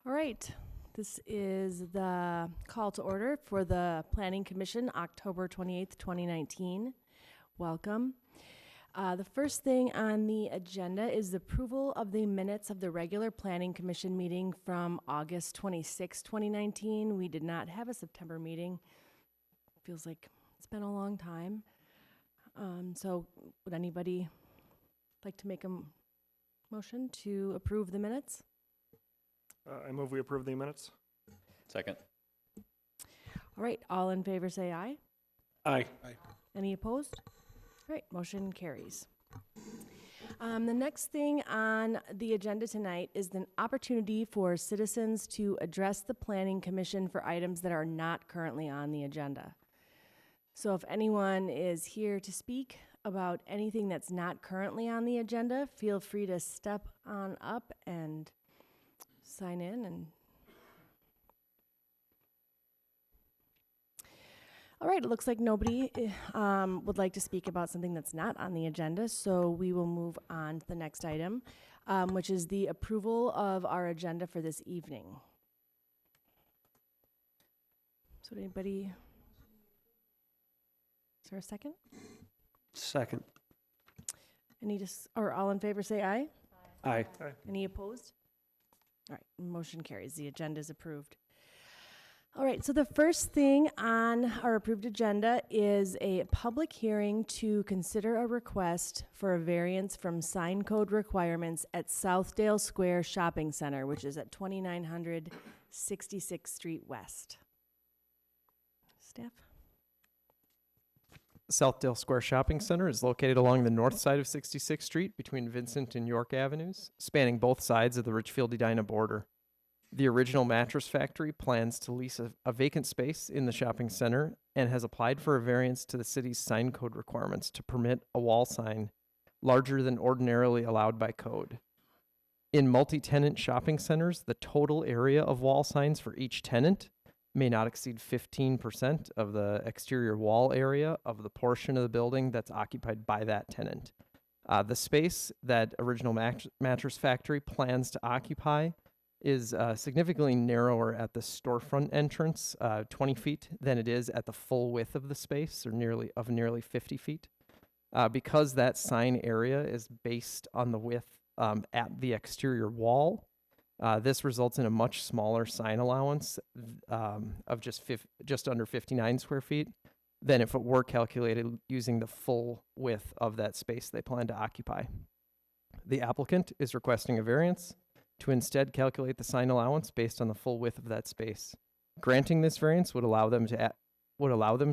All right, this is the call to order for the Planning Commission, October 28th, 2019. Welcome. The first thing on the agenda is the approval of the minutes of the regular Planning Commission meeting from August 26, 2019. We did not have a September meeting. Feels like it's been a long time. So would anybody like to make a motion to approve the minutes? I move we approve the minutes. Second. All right, all in favor say aye. Aye. Any opposed? All right, motion carries. The next thing on the agenda tonight is an opportunity for citizens to address the Planning Commission for items that are not currently on the agenda. So if anyone is here to speak about anything that's not currently on the agenda, feel free to step on up and sign in. And all right, it looks like nobody would like to speak about something that's not on the agenda, so we will move on to the next item, which is the approval of our agenda for this evening. So anybody, is there a second? Second. Or all in favor say aye. Aye. Any opposed? All right, motion carries. The agenda is approved. All right, so the first thing on our approved agenda is a public hearing to consider a request for a variance from sign code requirements at Southdale Square Shopping Center, which is at 2900 66th Street West. Staff? Southdale Square Shopping Center is located along the north side of 66th Street between Vincent and York Avenues, spanning both sides of the Richfield-Edina border. The original mattress factory plans to lease a vacant space in the shopping center and has applied for a variance to the city's sign code requirements to permit a wall sign larger than ordinarily allowed by code. In multi-tenant shopping centers, the total area of wall signs for each tenant may not exceed 15% of the exterior wall area of the portion of the building that's occupied by that tenant. The space that original mattress factory plans to occupy is significantly narrower at the storefront entrance, 20 feet, than it is at the full width of the space, or nearly 50 feet. Because that sign area is based on the width at the exterior wall, this results in a much smaller sign allowance of just under 59 square feet than if it were calculated using the full width of that space they plan to occupy. The applicant is requesting a variance to instead calculate the sign allowance based on the full width of that space. Granting this variance would allow them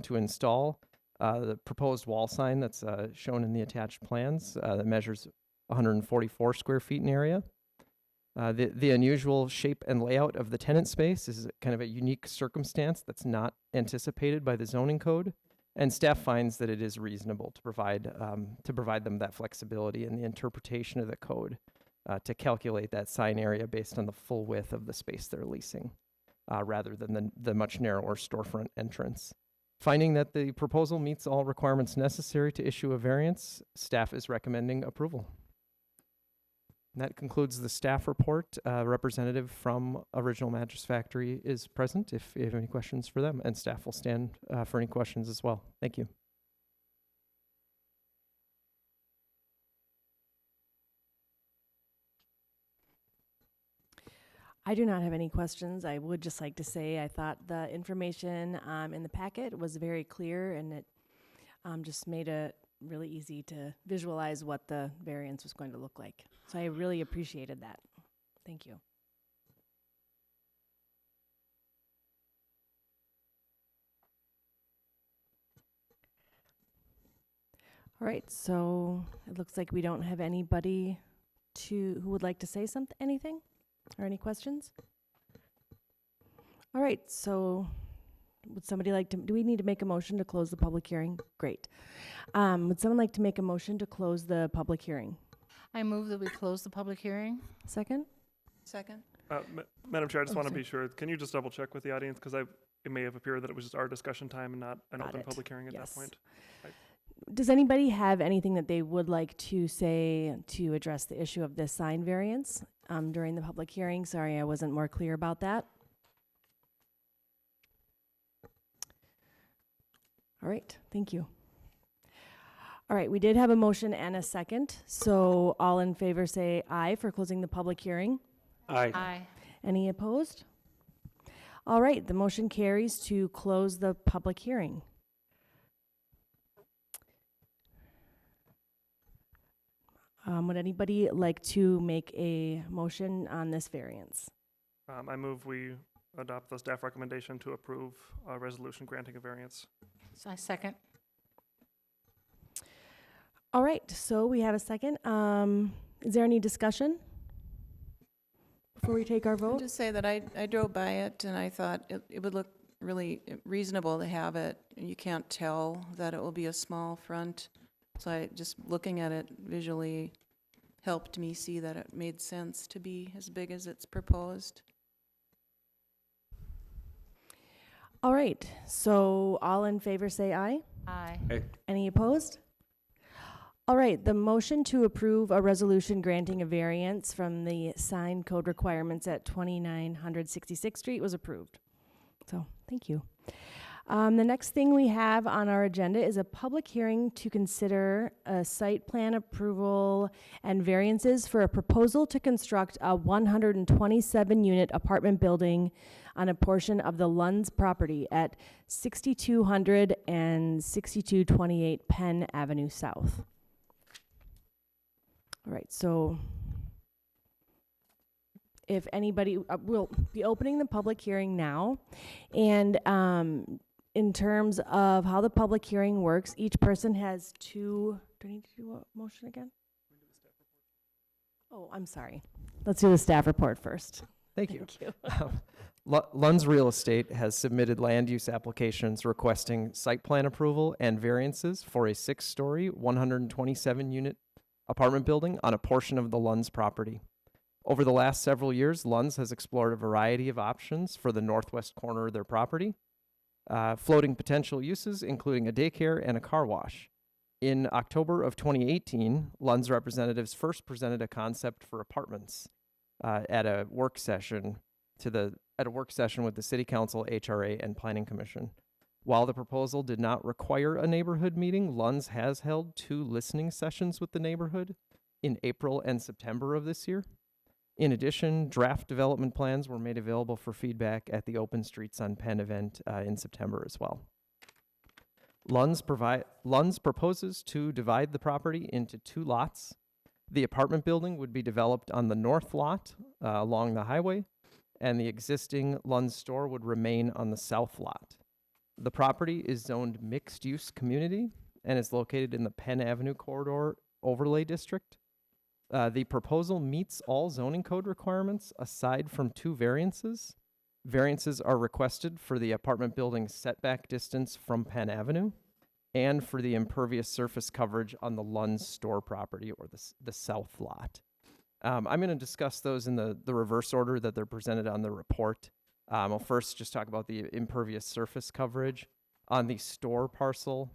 to install the proposed wall sign that's shown in the attached plans that measures 144 square feet in area. The unusual shape and layout of the tenant space is kind of a unique circumstance that's not anticipated by the zoning code, and staff finds that it is reasonable to provide them that flexibility in the interpretation of the code to calculate that sign area based on the full width of the space they're leasing, rather than the much narrower storefront entrance. Finding that the proposal meets all requirements necessary to issue a variance, staff is recommending approval. And that concludes the staff report. Representative from Original Mattress Factory is present if you have any questions for them, and staff will stand for any questions as well. Thank you. I do not have any questions. I would just like to say I thought the information in the packet was very clear, and it just made it really easy to visualize what the variance was going to look like. So I really appreciated that. Thank you. All right, so it looks like we don't have anybody who would like to say anything or any questions. All right, so would somebody like to, do we need to make a motion to close the public hearing? Great. Would someone like to make a motion to close the public hearing? I move that we close the public hearing. Second? Second. Madam Chair, I just want to sorry. be sure. Can you just double check with the audience? Because it may have appeared that it was just our discussion time and not an Got open it. public hearing at Yes. that point. Does anybody have anything that they would like to say to address the issue of this sign variance during the public hearing? Sorry, I wasn't more clear about that. All right, thank you. All right, we did have a motion and a second, so all in favor say aye for closing the public hearing. Aye. Aye. Any opposed? All right, the motion carries to close the public hearing. Would anybody like to make a motion on this variance? I move we adopt the staff recommendation to approve a resolution granting a variance. So I second. All right, so we have a second. Is there any discussion before we take our I'll vote? just say that I drove by it and I thought it would look really reasonable to have it. You can't tell that it will be a small front. So I just looking at it visually helped me see that it made sense to be as big as it's proposed. All right, so all in favor say aye. Aye. Any opposed? All right, the motion to approve a resolution granting a variance from the sign code requirements at 2966th Street was approved. So, thank you. The next thing we have on our agenda is a public hearing to consider a site plan approval and variances for a proposal to construct a 127-unit apartment building on a portion of the Lunz property at 6200 and 6228 Penn Avenue South. All right, so if anybody, we'll be opening the public hearing now. And in terms of how the public hearing works, each person has two, do I need to do a motion again? Oh, I'm sorry. Let's do the staff report first. Thank you. Thank you. Lunz Real Estate has submitted land use applications requesting site plan approval and variances for a 6-story, 127-unit apartment building on a portion of the Lunz property. Over the last several years, Lunz has explored a variety of options for the northwest corner of their property, floating potential uses including a daycare and a car wash. In October of 2018, Lunz representatives first presented a concept for apartments at a work session with the City Council, HRA, and Planning Commission. While the proposal did not require a neighborhood meeting, Lunz has held 2 listening sessions with the neighborhood in April and September of this year. In addition, draft development plans were made available for feedback at the Open Streets on Penn event in September as well. Lunz proposes to divide the property into 2 lots. The apartment building would be developed on the north lot along the highway, and the existing Lunz store would remain on the south lot. The property is zoned mixed-use community and is located in the Penn Avenue Corridor Overlay District. The proposal meets all zoning code requirements aside from 2 variances. Variances are requested for the apartment building's setback distance from Penn Avenue and for the impervious surface coverage on the Lunz store property, or the south lot. I'm going to discuss those in the reverse order that they're presented on the report. I'll first just talk about the impervious surface coverage. On the store parcel,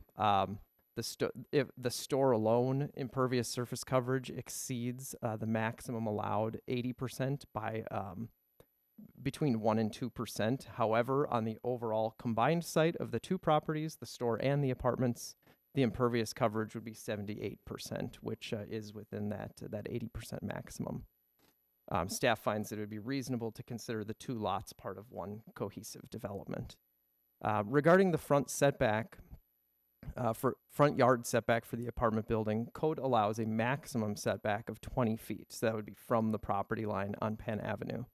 if the store alone impervious surface coverage exceeds the maximum allowed 80% by between 1 and 2%. However, on the overall combined site of the 2 properties, the store and the apartments, the impervious coverage would be 78%, which is within that 80% maximum. Staff finds that it would be reasonable to consider the 2 lots part of one cohesive development. Regarding the front setback, for front yard setback for the apartment building, code allows a maximum setback of 20 feet. So that would be from the property line on Penn Avenue.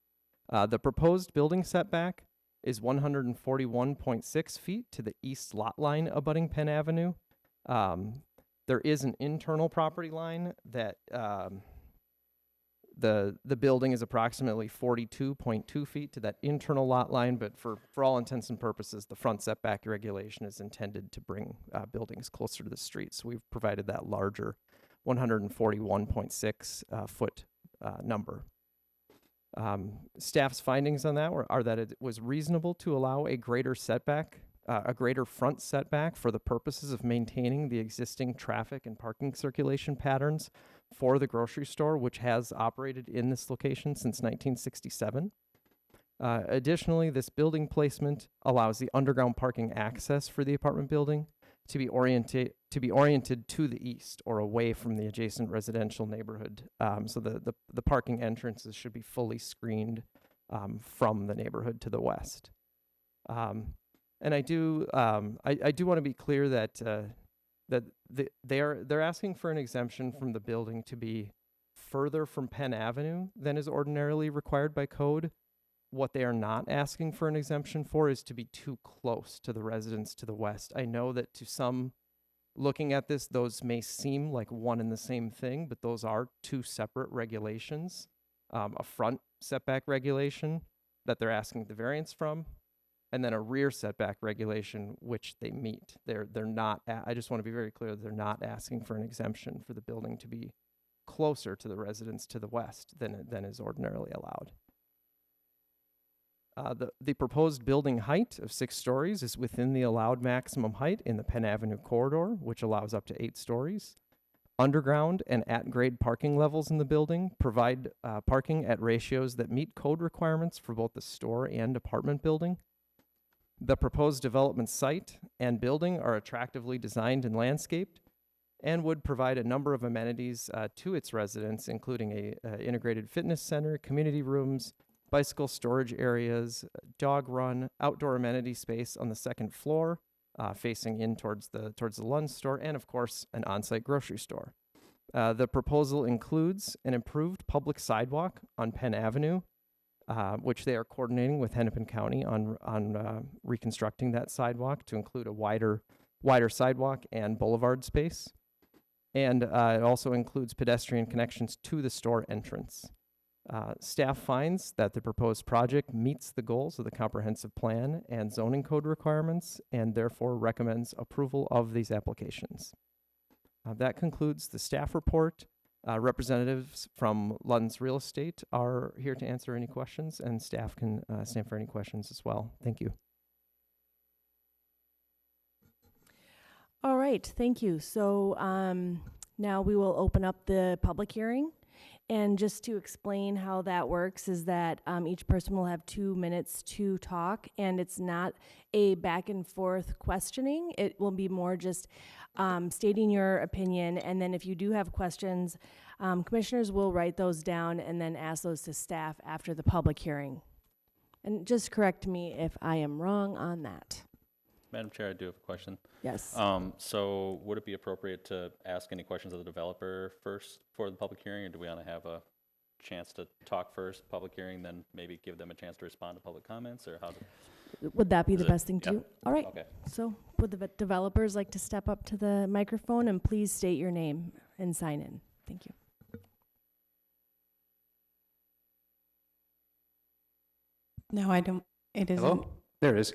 The proposed building setback is 141.6 feet to the east lot line abutting Penn Avenue. There is an internal property line that the building is approximately 42.2 feet to that internal lot line, but for all intents and purposes, the front setback regulation is intended to bring buildings closer to the street. So we've provided that larger 141.6 foot number. Staff's findings on that are that it was reasonable to allow a greater setback a greater front setback for the purposes of maintaining the existing traffic and parking circulation patterns for the grocery store, which has operated in this location since 1967. Additionally, this building placement allows the underground parking access for the apartment building to be oriented to the east or away from the adjacent residential neighborhood. So the parking entrances should be fully screened from the neighborhood to the west. And I do want to be clear that they're asking for an exemption from the building to be further from Penn Avenue than is ordinarily required by code. What they are not asking for an exemption for is to be too close to the residents to the west. I know that to some looking at this, those may seem like one and the same thing, but those are two separate regulations. A front setback regulation that they're asking the variance from, and then a rear setback regulation which they meet. They're not. I just want to be very clear that they're not asking for an exemption for the building to be closer to the residents to the west than is ordinarily allowed. The proposed building height of 6 stories is within the allowed maximum height in the Penn Avenue corridor, which allows up to 8 stories. Underground and at-grade parking levels in the building provide parking at ratios that meet code requirements for both the store and apartment building. The proposed development site and building are attractively designed and landscaped and would provide a number of amenities to its residents, including a integrated fitness center, community rooms, bicycle storage areas, dog run, outdoor amenity space on the 2nd floor, facing in towards the Lunz store, and of course, an on-site grocery store. The proposal includes an improved public sidewalk on Penn Avenue, which they are coordinating with Hennepin County on reconstructing that sidewalk to include a wider sidewalk and boulevard space. And it also includes pedestrian connections to the store entrance. Staff finds that the proposed project meets the goals of the comprehensive plan and zoning code requirements and therefore recommends approval of these applications. That concludes the staff report. Representatives from Lunz Real Estate are here to answer any questions, and staff can stand for any questions as well. Thank you. All right, thank you. So now we will open up the public hearing. And just to explain how that works is that each person will have 2 minutes to talk, and it's not a back and forth questioning. It will be more just stating your opinion, and then if you do have questions, commissioners will write those down and then ask those to staff after the public hearing. And just correct me if I am wrong on that. Madam Chair, I do have a question. Yes. So would it be appropriate to ask any questions of the developer first for the public hearing, or do we want to have a chance to talk first, public hearing, then maybe give them a chance to respond to public comments, or how? Would that be Is the it- best thing to yeah. do? All right. Okay. So would the developers like to step up to the microphone and please state your name and sign in? Thank you. No, I don't. It isn't. Hello? There it is.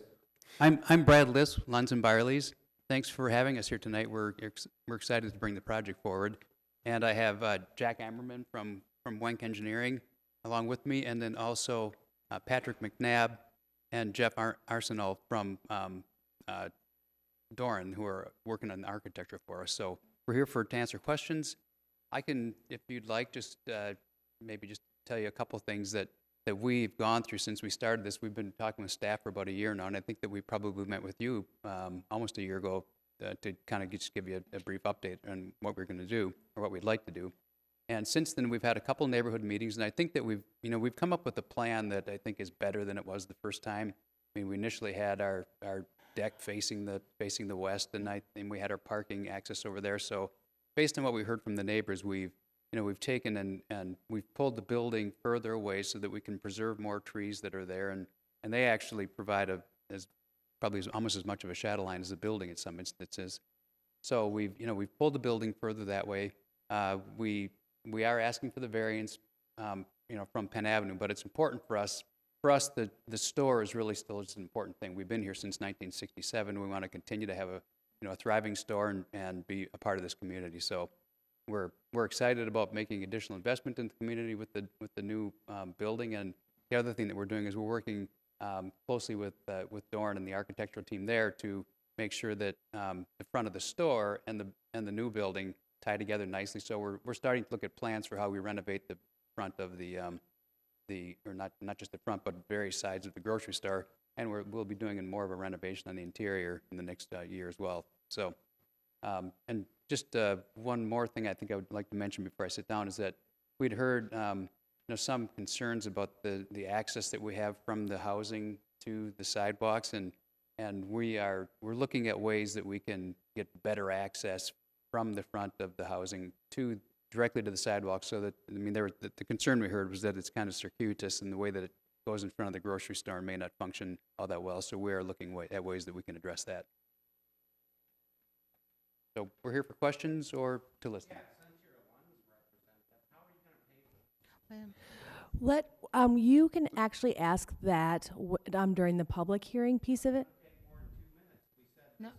I'm Brad Liss, Lunz and Byerly's. Thanks for having us here tonight. We're excited to bring the project forward. And I have Jack Ammerman from Wenk Engineering along with me, and then also Patrick McNabb and Jeff Arsenal from Doran, who are working on the architecture for us. So we're here to answer questions. I can, if you'd like, just maybe just tell you a couple things that we've gone through since we started this. We've been talking with staff for about a year now, and I think that we probably met with you almost a year ago to kind of just give you a brief update on what we're going to do or what we'd like to do. And since then, we've had a couple neighborhood meetings, and I think that we've come up with a plan that I think is better than it was the first time. I mean, we initially had our deck facing the west, and we had our parking access over there. So based on what we heard from the neighbors, we've taken and we've pulled the building further away so that we can preserve more trees that are there, and they actually provide probably almost as much of a shadow line as the building in some instances. So we've pulled the building further that way. We are asking for the variance, from Penn Avenue, but it's important for us. For us, the store is really still an important thing. We've been here since 1967. We want to continue to have a thriving store and be a part of this community. So we're excited about making additional investment in the community with the new building. And the other thing that we're doing is we're working closely with Dorn and the architectural team there to make sure that the front of the store and the new building tie together nicely. So we're starting to look at plans for how we renovate the front of or not just the front, but various sides of the grocery store. And we'll be doing more of a renovation on the interior in the next year as well. So, and just one more thing I think I would like to mention before I sit down is that we'd heard some concerns about the access that we have from the housing to the sidewalks, and we're looking at ways that we can get better access from the front of the housing directly to the sidewalk. So that the concern we heard was that it's kind of circuitous, and the way that it goes in front of the grocery store may not function all that well. So we are looking at ways that we can address that. So we're here for questions or to listen. You can actually ask that during the public hearing piece of it. No,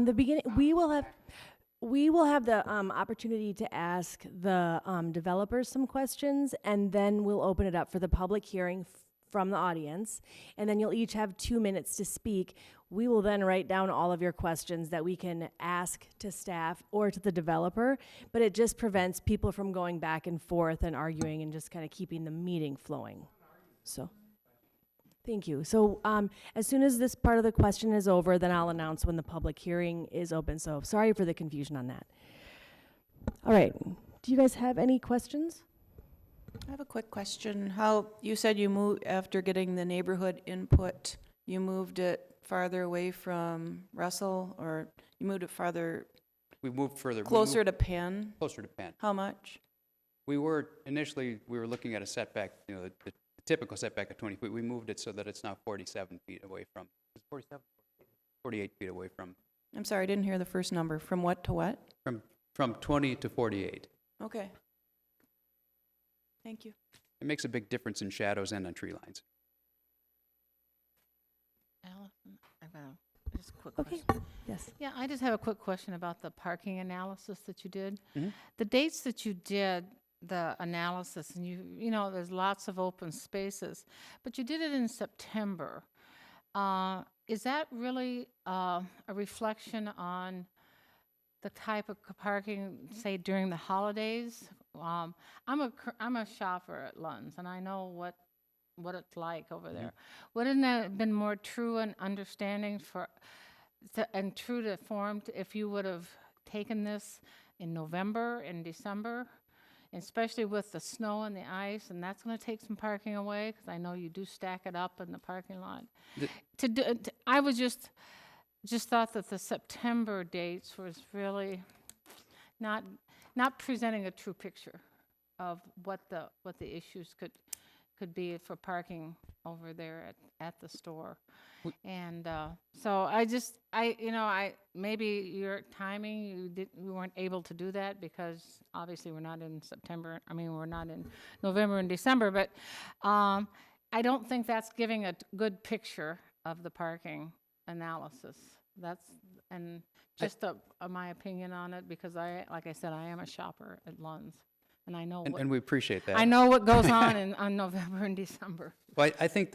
The beginning, we will have the opportunity to ask the developers some questions, and then we'll open it up for the public hearing from the audience, and then you'll each have 2 minutes to speak. We will then write down all of your questions that we can ask to staff or to the developer, but it just prevents people from going back and forth and arguing and just kind of keeping the meeting flowing. So, thank you. So as soon as this part of the question is over, then I'll announce when the public hearing is open. So sorry for the confusion on that. All right. Do you guys have any questions? I have a quick question. You said you moved, after getting the neighborhood input, you moved it farther away from Russell, or you moved it farther, We moved further. closer to Penn? Closer to Penn. How much? Initially, we were looking at a setback, the typical setback of 20 feet. We moved it so that it's now 47 feet away from, 47? 48 feet away from. I'm sorry, I didn't hear the first number. From what to what? From 20 to 48. Okay. Thank you. It makes a big difference in shadows and on tree lines. Allison, I've got just a quick Okay. question. Yes. Yeah, I just have a quick question about the parking analysis that you did. Mhm. The dates that you did the analysis, and there's lots of open spaces, but you did it in September. Is that really a reflection on the type of parking, say, during the holidays? I'm a shopper at Lunz, and I know what it's like over there. Wouldn't that have been more true and understanding and true to form if you would have taken this in November and December, especially with the snow and the ice, and that's going to take some parking away, because I know you do stack it up in the parking lot. I was just thought that the September dates was really not presenting a true picture of what the issues could be for parking over there at the store. And so maybe your timing, we weren't able to do that because obviously we're not in we're not in November and December, but I don't think that's giving a good picture of the parking analysis. And just my opinion on it, because like I said, I am a shopper at Lunz, and I know And we appreciate that. I know what goes on on November and December. Well, I think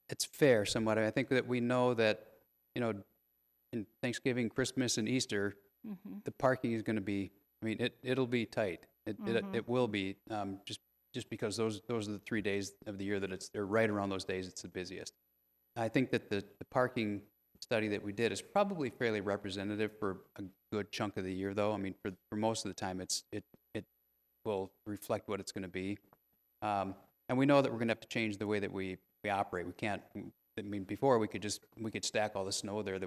it's fair somewhat. I think that we know that, in Thanksgiving, Christmas, and Easter, the parking is going to be, it'll be tight. It will be, just because those are the 3 days of the year that they're right around those days it's the busiest. I think that the parking study that we did is probably fairly representative for a good chunk of the year, though. For most of the time, it will reflect what it's going to be. And we know that we're going to have to change the way that we operate. We can't. Before we could stack all the snow there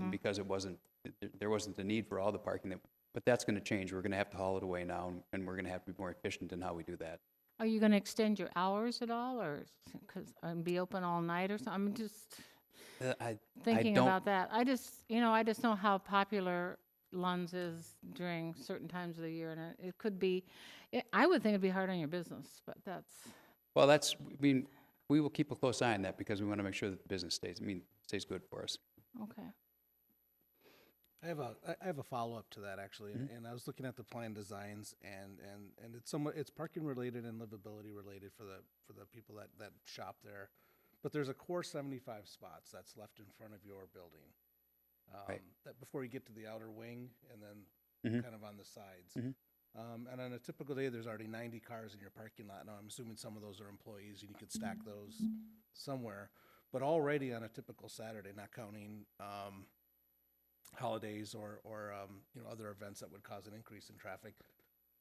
because there wasn't the need for all the parking. But that's going to change. We're going to have to haul it away now, and we're going to have to be more efficient in how we do that. Are you going to extend your hours at all, or be open all night or something? I'm just thinking about that. I just know how popular Lunz is during certain times of the year, and it could be. I would think it'd be hard on your business, but that's. Well, we will keep a close eye on that because we want to make sure that the business stays good for us. Okay. I have a follow-up to that, actually, and I was looking at the plan designs, and it's parking related and livability related for the people that shop there. But there's a core 75 spots that's left in front of your building. Right. That before you get to the outer wing, and then Mhm. kind of on the sides. Mhm. And on a typical day, there's already 90 cars in your parking lot. Now, I'm assuming some of those are employees, and you could stack those somewhere. But already on a typical Saturday, not counting holidays or other events that would cause an increase in traffic,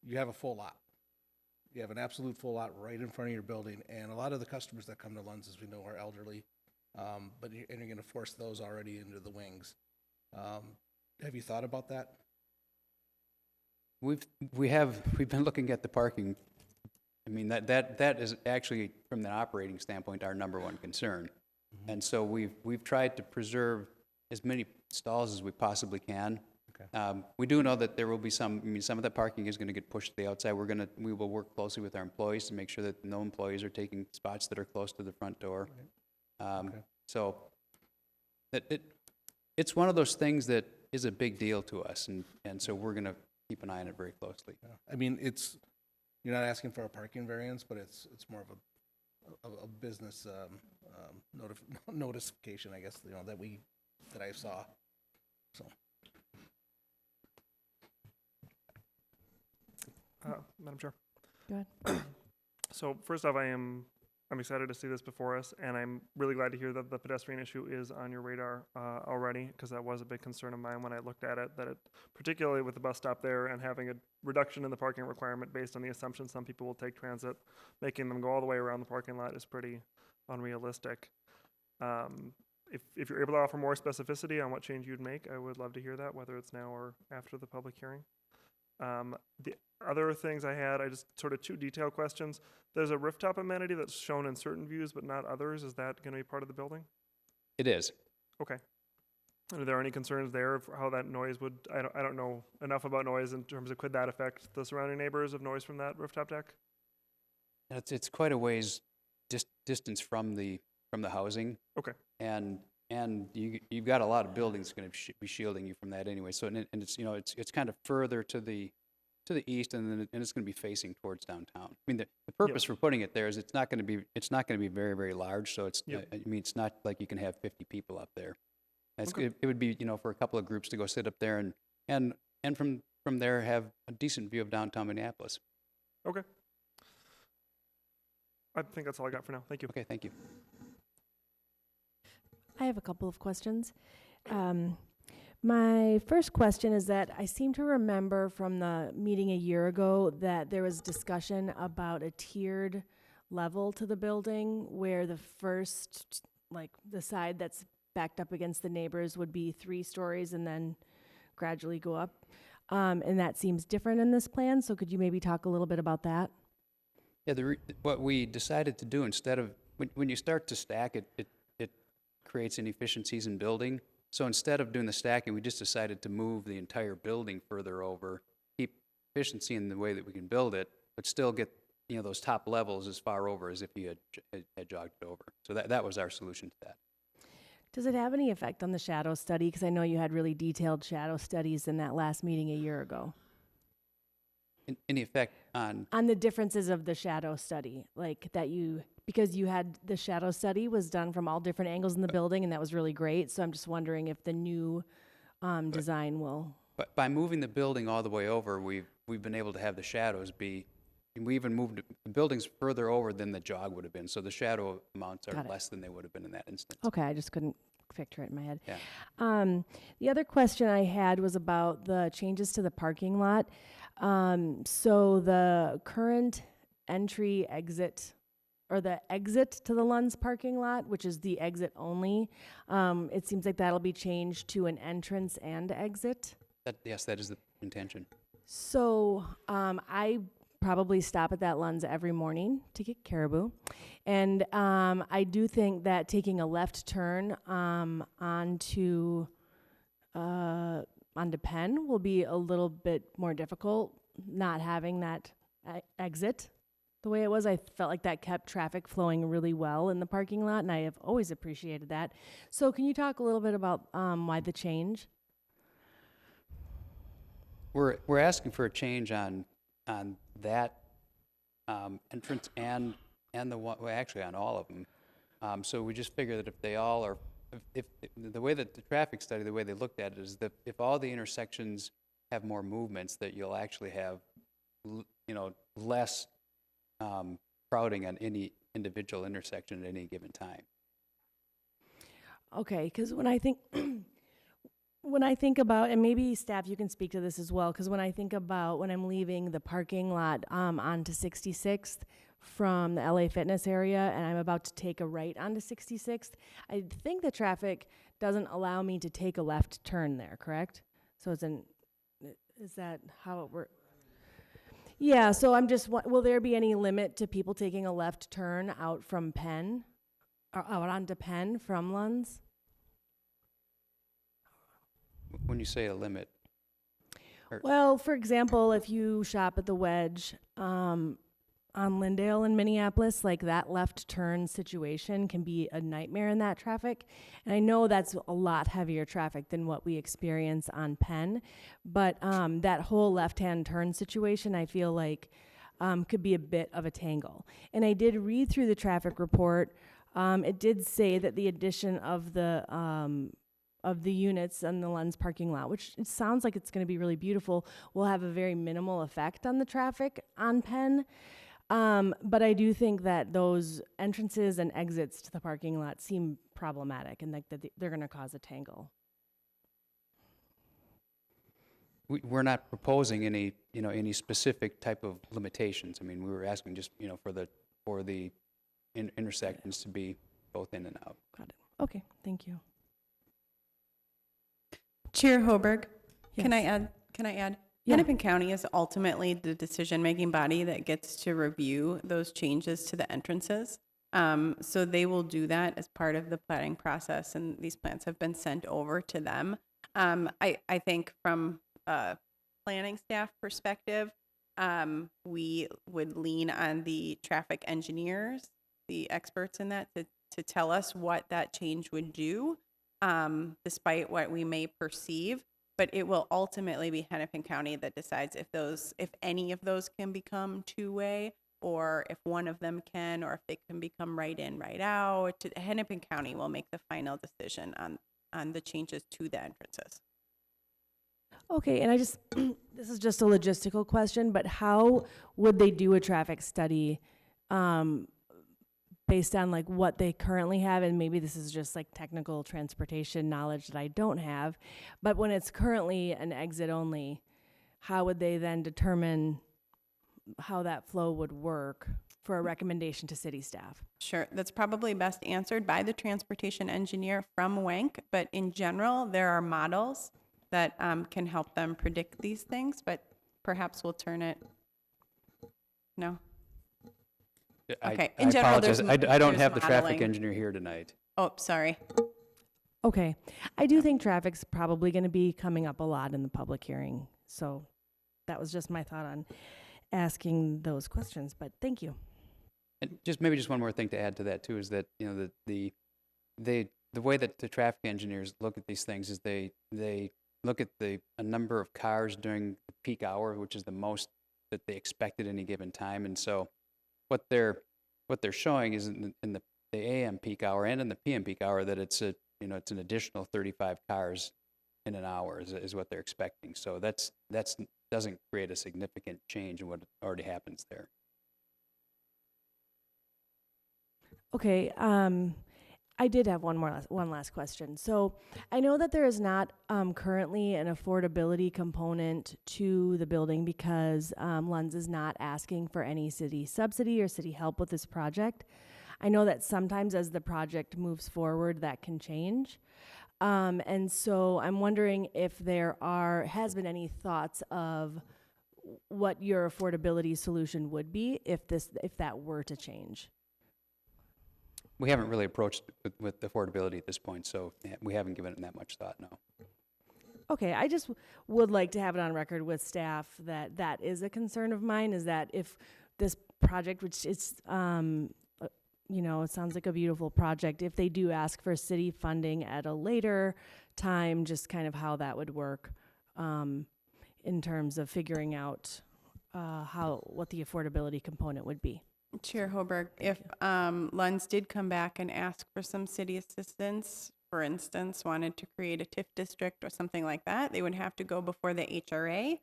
you have a full lot. You have an absolute full lot right in front of your building, and a lot of the customers that come to Lunz, as we know, are elderly. But you're going to force those already into the wings. Have you thought about that? We've been looking at the parking. I mean, that is actually, from the operating standpoint, our number one concern. And so we've tried to preserve as many stalls as we possibly can. Okay. We do know that there will be some of that parking is going to get pushed to the outside. We will work closely with our employees to make sure that no employees are taking spots that are close to the front door. Okay. So it's one of those things that is a big deal to us, and so we're going to keep an eye on it very closely. Yeah. I mean, you're not asking for a parking variance, but it's more of a business notification, I guess, that I saw. So. Madam Chair. Go ahead. So first off, I'm excited to see this before us, and I'm really glad to hear that the pedestrian issue is on your radar already, because that was a big concern of mine when I looked at it, particularly with the bus stop there and having a reduction in the parking requirement based on the assumption some people will take transit, making them go all the way around the parking lot is pretty unrealistic. If you're able to offer more specificity on what change you'd make, I would love to hear that, whether it's now or after the public hearing. The other things I just sort of two detailed questions. There's a rooftop amenity that's shown in certain views but not others. Is that going to be part of the building? It is. Okay. Are there any concerns there of how that noise would, I don't know enough about noise in terms of could that affect the surrounding neighbors of noise from that rooftop deck? It's quite a ways distance from the housing. Okay. And you've got a lot of buildings going to be shielding you from that anyway. So and it's it's kind of further to the east, and it's going to be facing towards downtown. I mean, the purpose for putting it there is it's not going to be very, very large. So it's it's not like you can have 50 people up there. Okay. It would be for a couple of groups to go sit up there and from there have a decent view of downtown Minneapolis. Okay. I think that's all I got for now. Thank you. Okay, thank you. I have a couple of questions. My first question is that I seem to remember from the meeting a year ago that there was discussion about a tiered level to the building where the first, the side that's backed up against the neighbors would be 3 stories and then gradually go up. And that seems different in this plan, so could you maybe talk a little bit about that? Yeah, what we decided to do instead of, when you start to stack it creates inefficiencies in building. So instead of doing the stacking, we just decided to move the entire building further over, keep efficiency in the way that we can build it, but still get those top levels as far over as if you had jogged it over. So that was our solution to that. Does it have any effect on the shadow study? Because I know you had really detailed shadow studies in that last meeting a year ago. Any effect on the differences of the shadow study, because you had the shadow study was done from all different angles in the building, and that was really great. So I'm just wondering if the new design will. But by moving the building all the way over, we've been able to have the shadows be. And we even moved the buildings further over than the jog would have been, so the shadow amounts are less than they would have been in that instance. Okay, I just couldn't picture it in my head. Yeah. The other question I had was about the changes to the parking lot. So the current exit to the Lunz parking lot, which is the exit only, it seems like that'll be changed to an entrance and exit. Yes, that is the intention. So I probably stop at that Lunz every morning to get caribou. And I do think that taking a left turn onto Penn will be a little bit more difficult, not having that exit the way it was. I felt like that kept traffic flowing really well in the parking lot, and I have always appreciated that. So can you talk a little bit about why the change? we're asking for a change on that entrance and the one, well, actually on all of them. So we just figure that if they all are, if the way that the traffic study, the way they looked at it is that if all the intersections have more movements, that you'll actually have, less crowding on any individual intersection at any given time. Okay, because when I think when I think about, and maybe staff, you can speak to this as well, because when I think about when I'm leaving the parking lot onto 66th from the LA Fitness area, and I'm about to take a right onto 66th, I think the traffic doesn't allow me to take a left turn there, correct? So is that how it works? Yeah, so I'm just, will there be any limit to people taking a left turn out from Penn, or out onto Penn from Lunz? When you say a limit, Well, for example, if you shop at the Wedge on Lindale in Minneapolis, like that left turn situation can be a nightmare in that traffic. And I know that's a lot heavier traffic than what we experience on Penn, but that whole left-hand turn situation, I feel like could be a bit of a tangle. And I did read through the traffic report. It did say that the addition of the units on the Lunz parking lot, which it sounds like it's going to be really beautiful, will have a very minimal effect on the traffic on Penn. But I do think that those entrances and exits to the parking lot seem problematic, and like that they're going to cause a tangle. we're not proposing any specific type of limitations. I mean, we were asking just, for the intersections to be both in and out. Got it. Okay, thank you. Chair Hoberg, can I Yes. add? Yeah. Hennepin County is ultimately the decision-making body that gets to review those changes to the entrances. So they will do that as part of the planning process, and these plans have been sent over to them. I think from a planning staff perspective, we would lean on the traffic engineers, the experts in that, to tell us what that change would do, despite what we may perceive. But it will ultimately be Hennepin County that decides if any of those can become two-way, or if one of them can, or if they can become right in, right out. Hennepin County will make the final decision on the changes to the entrances. Okay, and this is just a logistical question, but how would they do a traffic study based on like what they currently have? And maybe this is just like technical transportation knowledge that I don't have, but when it's currently an exit only, how would they then determine how that flow would work for a recommendation to city staff? Sure, that's probably best answered by the transportation engineer from WANC, but in general, there are models that can help them predict these things, but perhaps we'll turn it, no? Okay, in general, apologize. I don't there's have the traffic modeling. engineer here tonight. Oh, sorry. Okay, I do think traffic's probably going to be coming up a lot in the public hearing, so that was just my thought on asking those questions, but thank you. And just one more thing to add to that too is that the way that the traffic engineers look at these things is they look at a number of cars during the peak hour, which is the most that they expect at any given time, and so what they're showing is in the AM peak hour and in the PM peak hour that it's it's an additional 35 cars in an hour is what they're expecting. So that's doesn't create a significant change in what already happens there. Okay, I did have one last question. So I know that there is not currently an affordability component to the building because Lunz is not asking for any city subsidy or city help with this project. I know that sometimes as the project moves forward, that can change. And so I'm wondering if there has been any thoughts of what your affordability solution would be if that were to change. We haven't really approached with affordability at this point, so we haven't given it that much thought, no. Okay, I just would like to have it on record with staff that is a concern of mine, is that if this project, which is, it sounds like a beautiful project, if they do ask for city funding at a later time, just kind of how that would work. in terms of figuring out what the affordability component would be. Chair Hoberg, if Lunz did come back and ask for some city assistance, for instance, wanted to create a TIF district or something like that, they would have to go before the HRA.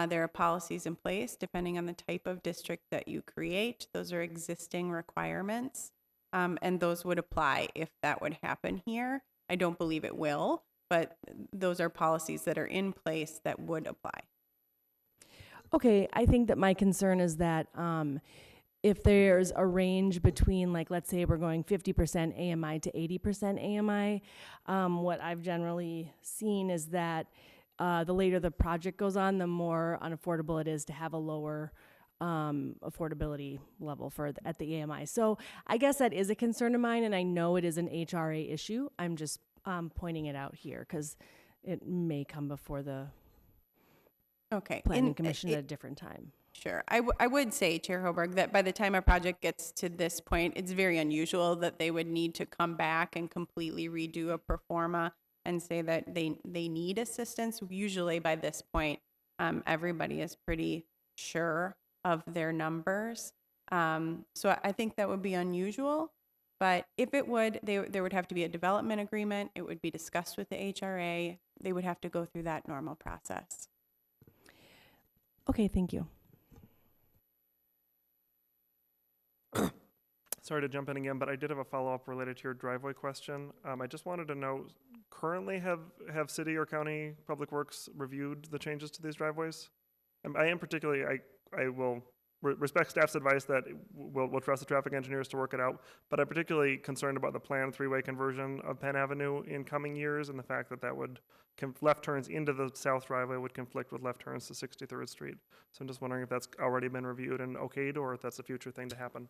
There are policies in place depending on the type of district that you create. Those are existing requirements, and those would apply if that would happen here. I don't believe it will, but those are policies that are in place that would apply. Okay, I think that my concern is that if there's a range between, like, let's say we're going 50% AMI to 80% AMI, what I've generally seen is that the later the project goes on, the more unaffordable it is to have a lower affordability level at the AMI. So I guess that is a concern of mine, and I know it is an HRA issue. I'm just pointing it out here because it may come before the Planning Commission at a different time. Sure. I would say, Chair Hoberg, that by the time a project gets to this point, it's very unusual that they would need to come back and completely redo a pro forma and say that they need assistance. Usually by this point, everybody is pretty sure of their numbers. So I think that would be unusual. But if it would, there would have to be a development agreement. It would be discussed with the HRA. They would have to go through that normal process. Okay, thank you. Sorry to jump in again, but I did have a follow-up related to your driveway question. I just wanted to know, currently have city or county public works reviewed the changes to these driveways? I am particularly, I will respect staff's advice that we'll trust the traffic engineers to work it out, but I'm particularly concerned about the planned three-way conversion of Penn Avenue in coming years and the fact that that would, left turns into the south driveway would conflict with left turns to 63rd Street. So I'm just wondering if that's already been reviewed and okayed, or if that's a future thing to happen.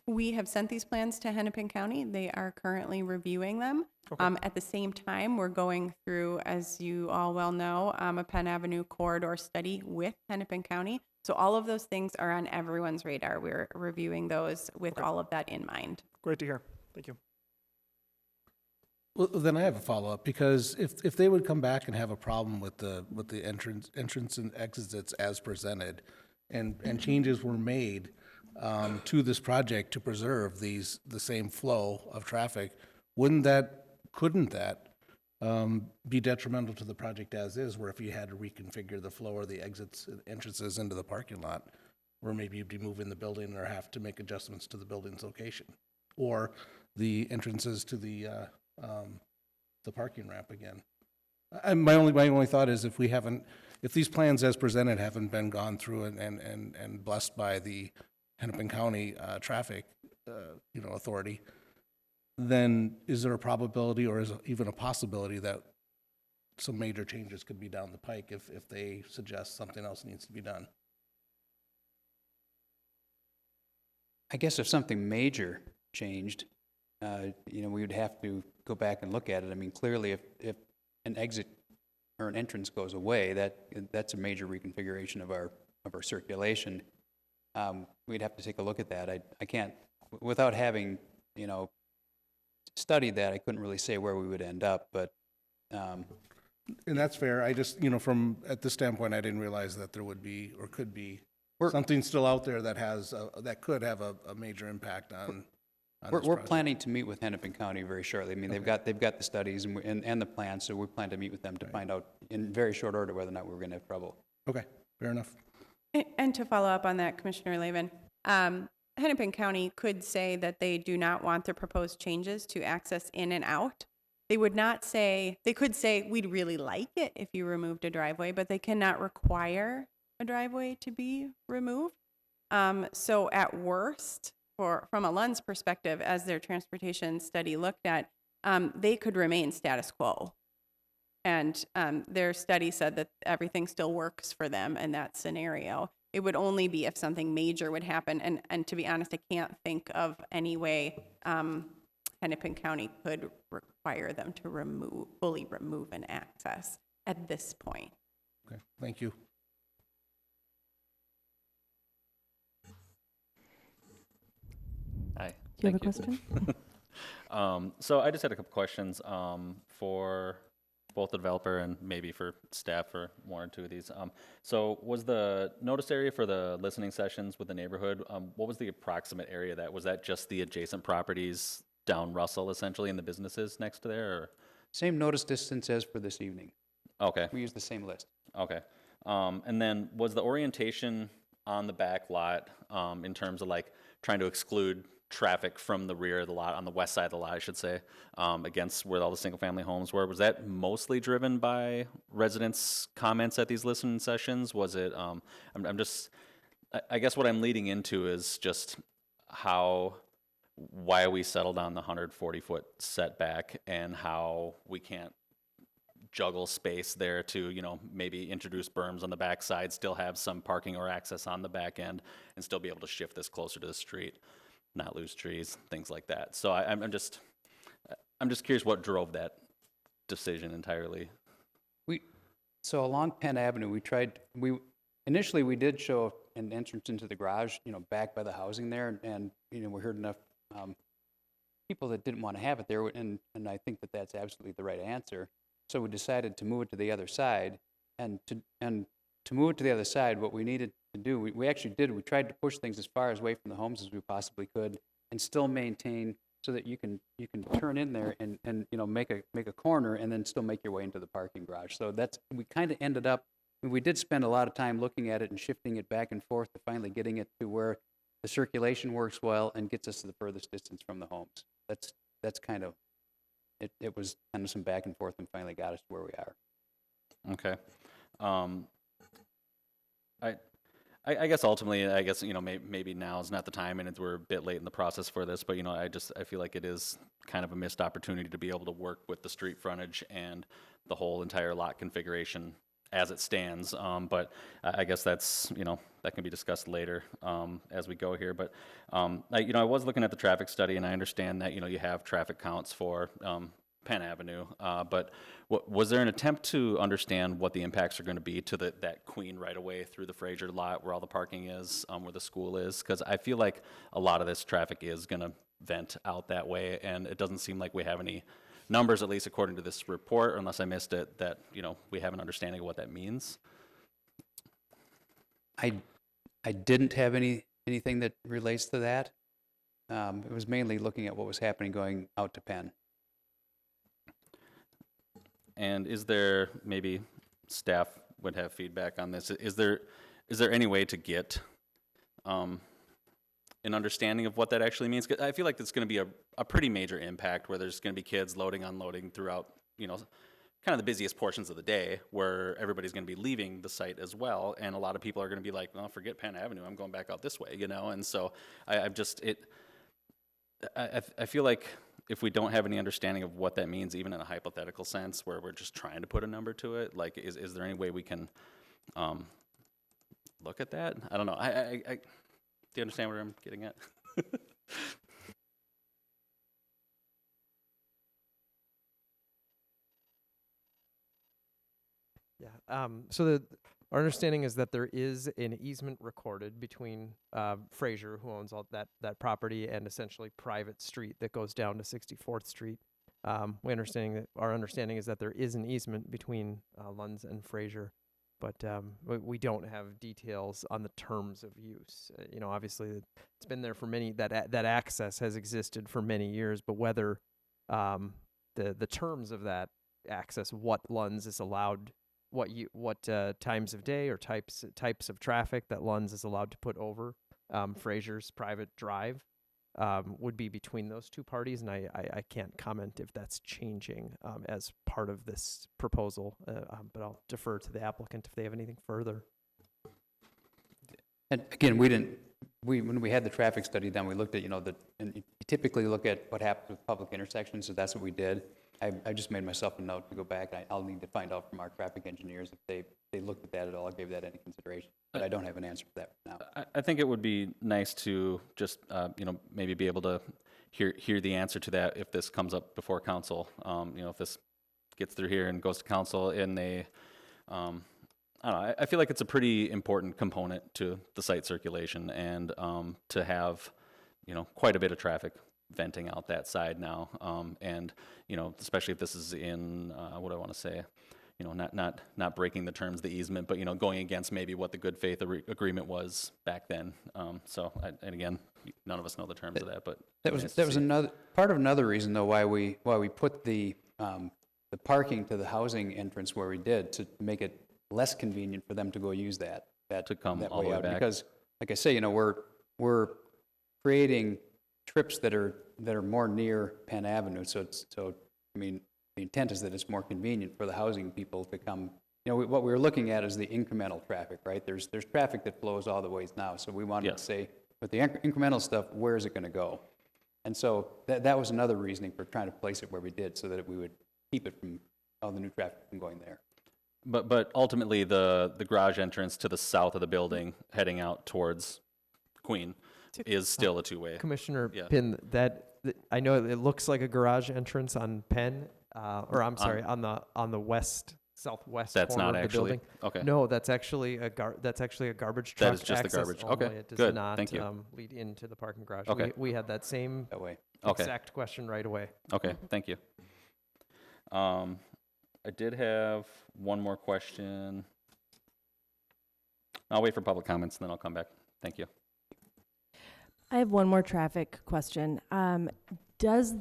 We have sent these plans to Hennepin County. They are currently reviewing them. Okay. At the same time, we're going through, as you all well know, a Penn Avenue corridor study with Hennepin County. So all of those things are on everyone's radar. We're reviewing those with all of that in mind. Great to hear. Thank you. Well, then I have a follow-up, because if they would come back and have a problem with the entrance and exits as presented, and changes were made to this project to preserve the same flow of traffic, couldn't that be detrimental to the project as is, where if you had to reconfigure the flow or the exits and entrances into the parking lot, where maybe you'd be moving the building or have to make adjustments to the building's location, or the entrances to the parking ramp again? And my only thought is, if these plans as presented haven't been gone through and blessed by the Hennepin County traffic authority, then is there a probability, or is it even a possibility, that some major changes could be down the pike if they suggest something else needs to be done? I guess if something major changed, we would have to go back and look at it. I mean, clearly, if an exit or an entrance goes away, that's a major reconfiguration of our circulation. We'd have to take a look at that. I can't, without having, studied that, I couldn't really say where we would end up, but. And that's fair. I just, from at this standpoint, I didn't realize that there would be, or could be, something still out there that has, that could have a major impact on we're planning to meet with Hennepin County very shortly. I mean, they've got the studies and the plans, so we plan to meet with them to find out in very short order whether or not we're going to have trouble. Okay, fair enough. And to follow up on that, Commissioner Lavin, Hennepin County could say that they do not want the proposed changes to access in and out. They would not say, they could say, we'd really like it if you removed a driveway, but they cannot require a driveway to be removed. So at worst, from a Lunz perspective, as their transportation study looked at, they could remain status quo. And their study said that everything still works for them in that scenario. It would only be if something major would happen. And to be honest, I can't think of any way Hennepin County could require them to fully remove an access at this point. Okay, thank you. Hi. Do you have a Thank question? So I just had a couple questions for both the developer and maybe for staff for one or two of these. So was the notice area for the listening sessions with the neighborhood, what was the approximate area was that just the adjacent properties down Russell essentially and the businesses next to there? Or? Same notice distance as for this evening. Okay. We use the same list. Okay. And then was the orientation on the back lot in terms of like trying to exclude traffic from the rear of the lot, on the west side of the lot, I should say, against where all the single-family homes were? Was that mostly driven by residents' comments at these listening sessions? Was it, I guess what I'm leading into is just why we settled on the 140-foot setback and how we can't juggle space there to, maybe introduce berms on the back side, still have some parking or access on the back end, and still be able to shift this closer to the street, not lose trees, things like that. So I'm just curious what drove that decision entirely. So along Penn Avenue, initially we did show an entrance into the garage, back by the housing there, and we heard enough people that didn't want to have it there, and I think that that's absolutely the right answer. So we decided to move it to the other side, and to move it to the other side, what we needed to do, we actually did. We tried to push things as far away from the homes as we possibly could, and still maintain so that you can turn in there and make a corner, and then still make your way into the parking garage. So we kind of ended up. We did spend a lot of time looking at it and shifting it back and forth to finally getting it to where the circulation works well and gets us to the furthest distance from the homes. That's kind of. It was kind of some back and forth and finally got us to where we are. Okay. I guess ultimately, maybe now is not the time, and we're a bit late in the process for this, but, I feel like it is kind of a missed opportunity to be able to work with the street frontage and the whole entire lot configuration as it stands. But I guess that's, that can be discussed later as we go here. But, I was looking at the traffic study, and I understand that, you have traffic counts for Penn Avenue. But was there an attempt to understand what the impacts are going to be to that Queen right away through the Fraser lot where all the parking is, where the school is? Because I feel like a lot of this traffic is going to vent out that way, and it doesn't seem like we have any numbers, at least according to this report, unless I missed it, that we have an understanding of what that means. I didn't have anything that relates to that. It was mainly looking at what was happening going out to Penn. And is there, maybe staff would have feedback on this, is there any way to get an understanding of what that actually means? 'Cause I feel like it's going to be a pretty major impact where there's going to be kids loading, unloading throughout, kind of the busiest portions of the day where everybody's going to be leaving the site as well. And a lot of people are going to be like, well, forget Penn Avenue, I'm going back out this way, And so I feel like if we don't have any understanding of what that means, even in a hypothetical sense, where we're just trying to put a number to it, like, is there any way we can look at that? I don't know. Do you understand where I'm getting at? Yeah. So our understanding is that there is an easement recorded between Fraser, who owns all that property, and essentially private street that goes down to 64th Street. Our understanding is that there is an easement between Lunz and Fraser, but we don't have details on the terms of use. Obviously it's been there for that access has existed for many years, but whether the terms of that access, what Lunz is allowed, what times of day or types of traffic that Lunz is allowed to put over Fraser's private drive would be between those two parties, and I can't comment if that's changing as part of this proposal, but I'll defer to the applicant if they have anything further. And again, when we had the traffic study done, we looked at, and you typically look at what happens with public intersections, so that's what we did. I just made myself a note to go back. I'll need to find out from our traffic engineers if they looked at that at all, gave that any consideration. But I don't have an answer for that now. I think it would be nice to just, maybe be able to hear the answer to that if this comes up before council. If this gets through here and goes to council, and they, I don't know. I feel like it's a pretty important component to the site circulation, and to have, quite a bit of traffic venting out that side now. And, you know, especially if this is in, what do I want to say? You know, not breaking the terms of the easement, but, you know, going against maybe what the good faith agreement was back then. And again, none of us know the terms of that, but That was another part of another reason though why we put the parking to the housing entrance where we did, to make it less convenient for them to go use that to come that all the way out. back. Because like I say, you know, we're creating trips that are more near Penn Avenue. So I mean, the intent is that it's more convenient for the housing people to come. You know, what we're looking at is the incremental traffic, right? There's traffic that flows all the ways now. So we wanted to say, with the incremental stuff, where is it going to go? And so that was another reasoning for trying to place it where we did, so that we would keep it from all the new traffic from going there. But ultimately, the garage entrance to the south of the building, heading out towards Queen, is still a two-way. Commissioner Yeah. Penn, I know it looks like a garage entrance on Penn, or I'm sorry, on the southwest That's corner not of the actually building. okay. No, that's actually a garbage truck. That is just the access garbage. only. Okay, It does good. not Thank you. lead into the parking garage. Okay. We had that same That way. Okay. exact question right away. Okay, thank you. I did have one more question. I'll wait for public comments and then I'll come back. Thank you. I have one more traffic question. Has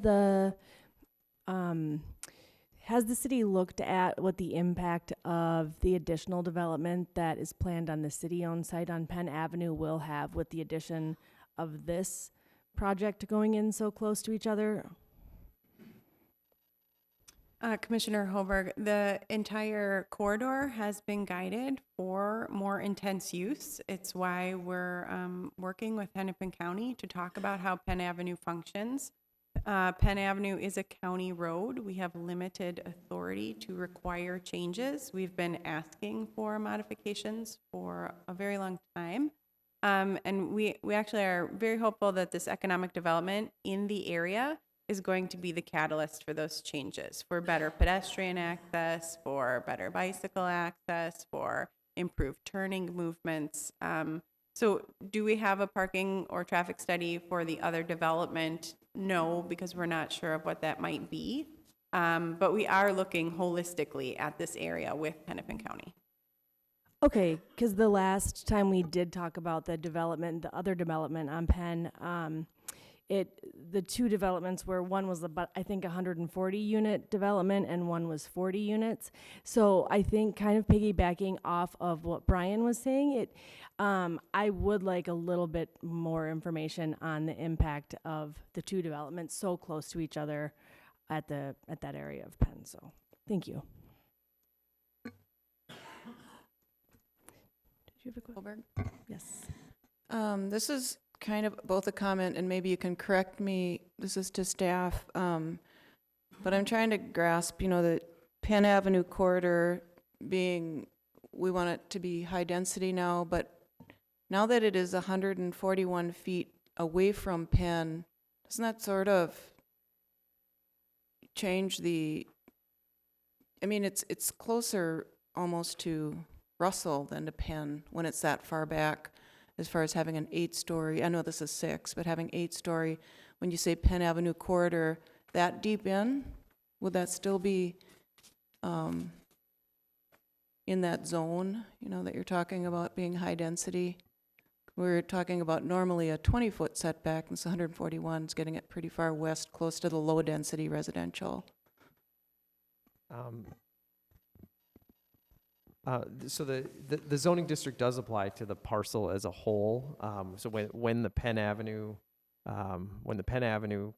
the city looked at what the impact of the additional development that is planned on the city-owned site on Penn Avenue will have with the addition of this project going in so close to each other? Commissioner Holberg, the entire corridor has been guided for more intense use. It's why we're working with Hennepin County to talk about how Penn Avenue functions. Penn Avenue is a county road. We have limited authority to require changes. We've been asking for modifications for a very long time. And we actually are very hopeful that this economic development in the area is going to be the catalyst for those changes, for better pedestrian access, for better bicycle access, for improved turning movements. So do we have a parking or traffic study for the other development? No, because we're not sure of what that might be. But we are looking holistically at this area with Hennepin County. Okay, because the last time we did talk about the other development on Penn, the two developments where one was about, I think, 140 unit development and one was 40 units. So I think, kind of piggybacking off of what Brian was saying, I would like a little bit more information on the impact of the two developments so close to each other at that area of Penn. So thank you. Did you have a question? Holberg? Yes. This is kind of both a comment, and maybe you can correct me. This is to staff, but I'm trying to grasp, the Penn Avenue corridor being, we want it to be high density now, but now that it is 141 feet away from Penn, doesn't that sort of change it's closer almost to Russell than to Penn when it's that far back, as far as having an 8-story, I know this is 6, but having 8-story, when you say Penn Avenue corridor, that deep in, would that still be in that zone, that you're talking about being high density? We're talking about normally a 20-foot setback, and it's 141, it's getting it pretty far west, close to the low-density residential. So the zoning district does apply to the parcel as a whole. So when the Penn Avenue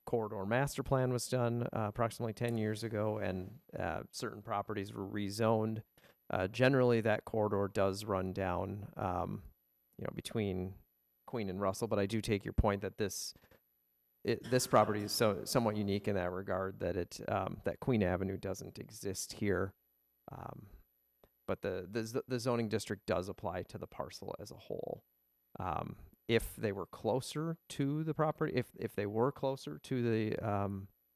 corridor master plan was done approximately 10 years ago, and certain properties were rezoned, generally that corridor does run down, between Queen and Russell. But I do take your point that this property is somewhat unique in that regard, that that Queen Avenue doesn't exist here. But the zoning district does apply to the parcel as a whole. If they were closer to the property, if they were closer to the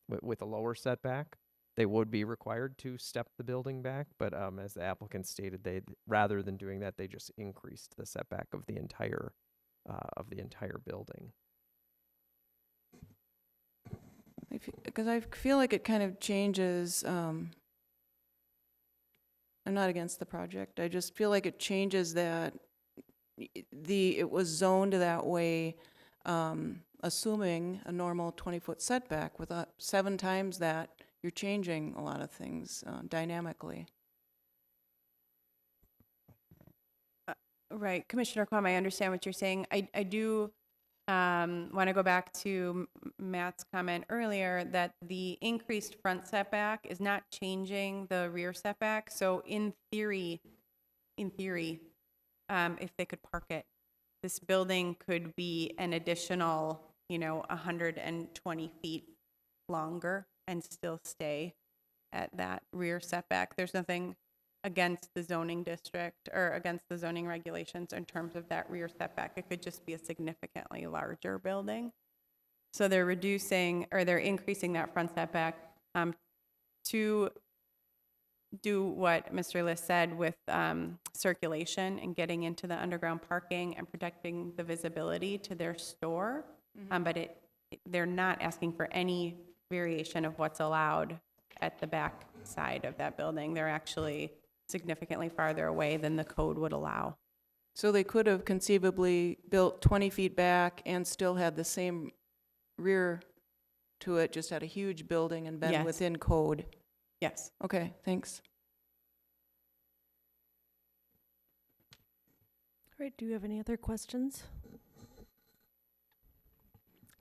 with a lower setback, they would be required to step the building back. But as the applicant stated, rather than doing that, they just increased the setback of the entire building. Because I feel like it kind of changes, I'm not against the project, I just feel like it changes that it was zoned that way, assuming a normal 20-foot setback. With 7 times that, you're changing a lot of things dynamically. Right, Commissioner Quam, I understand what you're saying. I do want to go back to Matt's comment earlier that the increased front setback is not changing the rear setback. So in theory, if they could park it, this building could be an additional, 120 feet longer and still stay at that rear setback. There's nothing against the zoning district or against the zoning regulations in terms of that rear setback. It could just be a significantly larger building. So they're increasing that front setback to do what Mr. List said with circulation and getting into the underground parking and protecting the visibility to their store. But they're not asking for any variation of what's allowed at the back side of that building. They're actually significantly farther away than the code would allow. So they could have conceivably built 20 feet back and still had the same rear to it, just had a huge building and been Yes. within code. Yes. Okay, thanks. All right, do you have any other questions?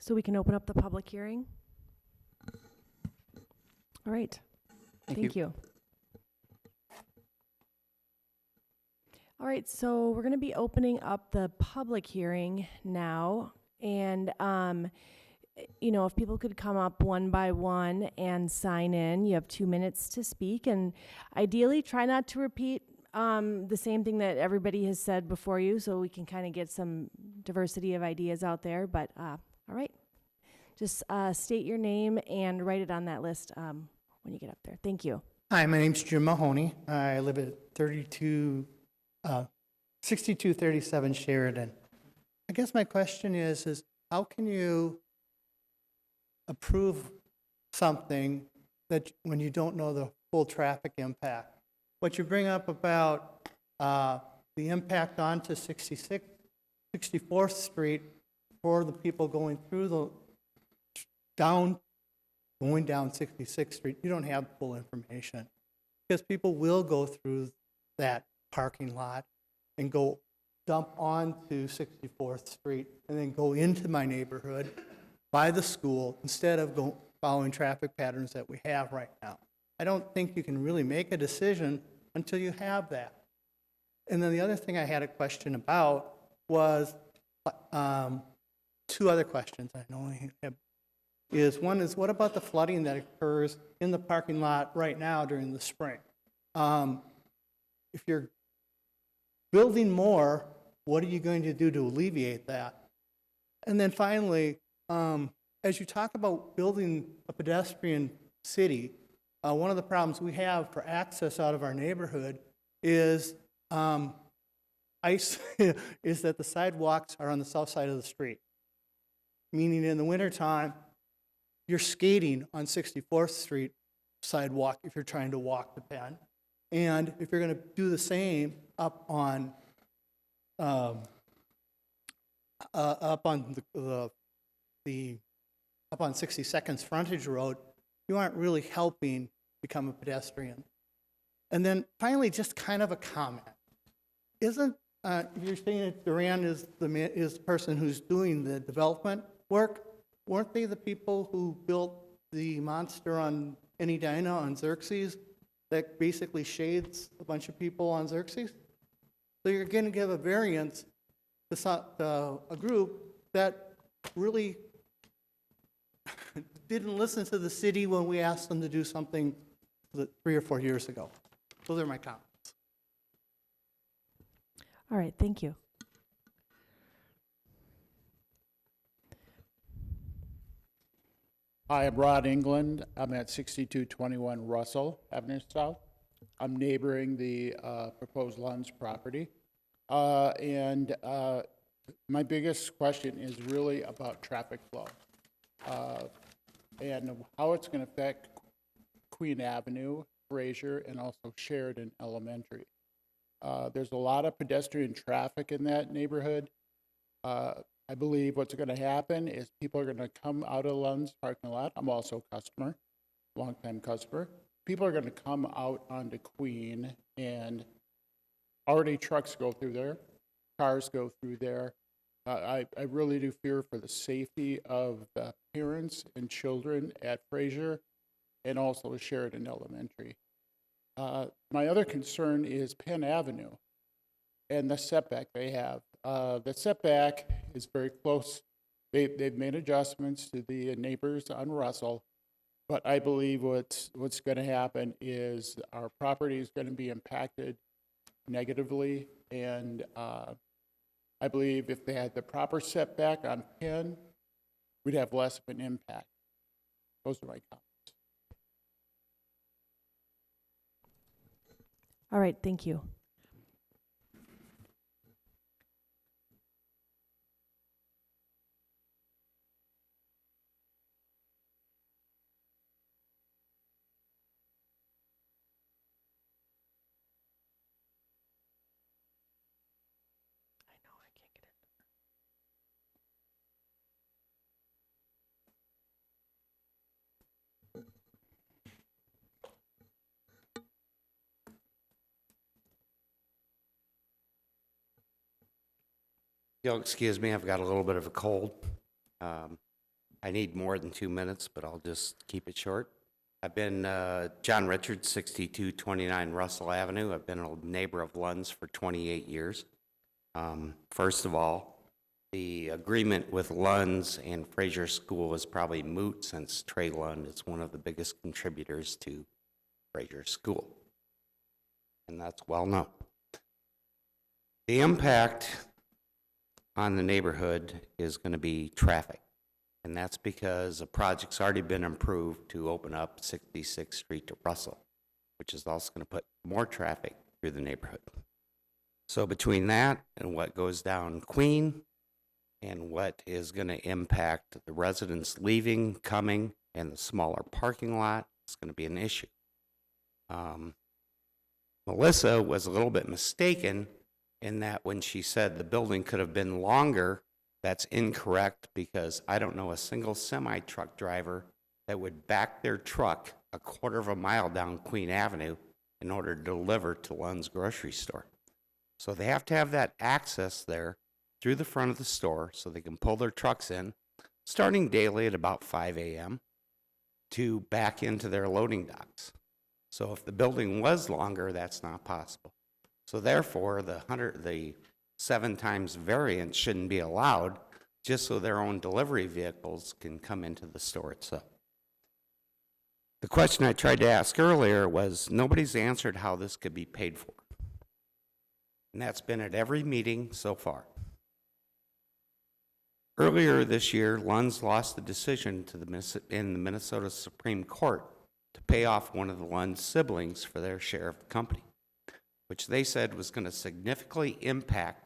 So we can open up the public hearing? All right, thank you. All right, so we're going to be opening up the public hearing now. And, if people could come up one by one and sign in, you have 2 minutes to speak. And ideally, try not to repeat the same thing that everybody has said before you, so we can kind of get some diversity of ideas out there. But, all right, just state your name and write it on that list when you get up there. Thank you. Hi, my name's Jim Mahoney. I live at 6237 Sheridan. I guess my question is how can you approve something that when you don't know the full traffic impact? What you bring up about the impact onto 64th Street for the people going through going down 66th Street, you don't have full information because people will go through that parking lot and go dump onto 64th Street and then go into my neighborhood by the school instead of following traffic patterns that we have right now. I don't think you can really make a decision until you have that. And then the other thing I had a question about was 2 other questions. I know I have one is what about the flooding that occurs in the parking lot right now during the spring? If you're building more, what are you going to do to alleviate that? And then finally, as you talk about building a pedestrian city, one of the problems we have for access out of our neighborhood is is that the sidewalks are on the south side of the street, meaning in the wintertime, you're skating on 64th Street sidewalk if you're trying to walk to Penn. And if you're going to do the same up on 62nd's frontage road, you aren't really helping become a pedestrian. And then finally, just kind of a comment. Isn't you're saying that Duran is the person who's doing the development work? Weren't they the people who built the monster on Edina on Xerxes that basically shades a bunch of people on Xerxes? So you're going to give a variance to a group that really didn't listen to the city when we asked them to do something 3 or 4 years ago. Those are my comments. All right, thank you. Hi, I'm Rod England. I'm at 6221 Russell Avenue South. I'm neighboring the proposed Lunz property. And my biggest question is really about traffic flow. and how it's going to affect Queen Avenue, Fraser, and also Sheridan Elementary. There's a lot of pedestrian traffic in that neighborhood. I believe what's going to happen is people are going to come out of Lunz parking lot. I'm also a customer, longtime customer. People are going to come out onto Queen, and already trucks go through there, cars go through there. I really do fear for the safety of the parents and children at Fraser and also Sheridan Elementary. My other concern is Penn Avenue and the setback they have. The setback is very close. They've made adjustments to the neighbors on Russell, but I believe what's going to happen is our property is going to be impacted negatively, and I believe if they had the proper setback on Penn, we'd have less of an impact. Those are my comments. All right, thank you. You'll excuse me, I've got a little bit of a cold. I need more than 2 minutes, but I'll just keep it short. I've been John Richards, 6229 Russell Avenue. I've been a neighbor of Lunz for 28 years. First of all, the agreement with Lunz and Fraser School is probably moot since Trey Lund is one of the biggest contributors to Fraser School. And that's well known. The impact on the neighborhood is going to be traffic. And that's because a project's already been approved to open up 66th Street to Russell, which is also going to put more traffic through the neighborhood. So between that and what goes down Queen and what is going to impact the residents leaving, coming, and the smaller parking lot, it's going to be an issue. Melissa was a little bit mistaken in that when she said the building could have been longer, that's incorrect, because I don't know a single semi-truck driver that would back their truck a quarter of a mile down Queen Avenue in order to deliver to Lunz grocery store. So they have to have that access there through the front of the store so they can pull their trucks in, starting daily at about 5 a.m. to back into their loading docks. So if the building was longer, that's not possible. So therefore, the 7 times variance shouldn't be allowed, just so their own delivery vehicles can come into the store itself. The question I tried to ask earlier was, nobody's answered how this could be paid for. And that's been at every meeting so far. Earlier this year, Lunz lost the decision in the Minnesota Supreme Court to pay off one of the Lunz siblings for their share of the company, which they said was going to significantly impact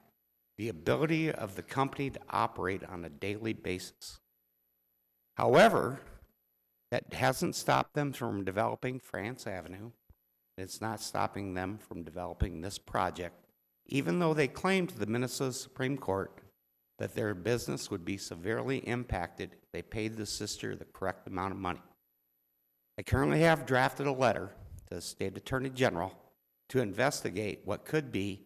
the ability of the company to operate on a daily basis. However, that hasn't stopped them from developing France Avenue. It's not stopping them from developing this project, even though they claimed to the Minnesota Supreme Court that their business would be severely impacted if they paid the sister the correct amount of money. I currently have drafted a letter to the State Attorney General to investigate what could be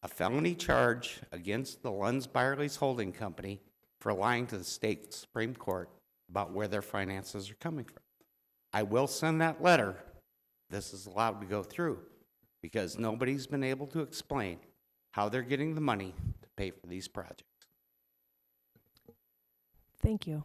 a felony charge against the Lunz Byerly's Holding Company for lying to the state Supreme Court about where their finances are coming from. I will send that letter. This is allowed to go through because nobody's been able to explain how they're getting the money to pay for these projects. Thank you.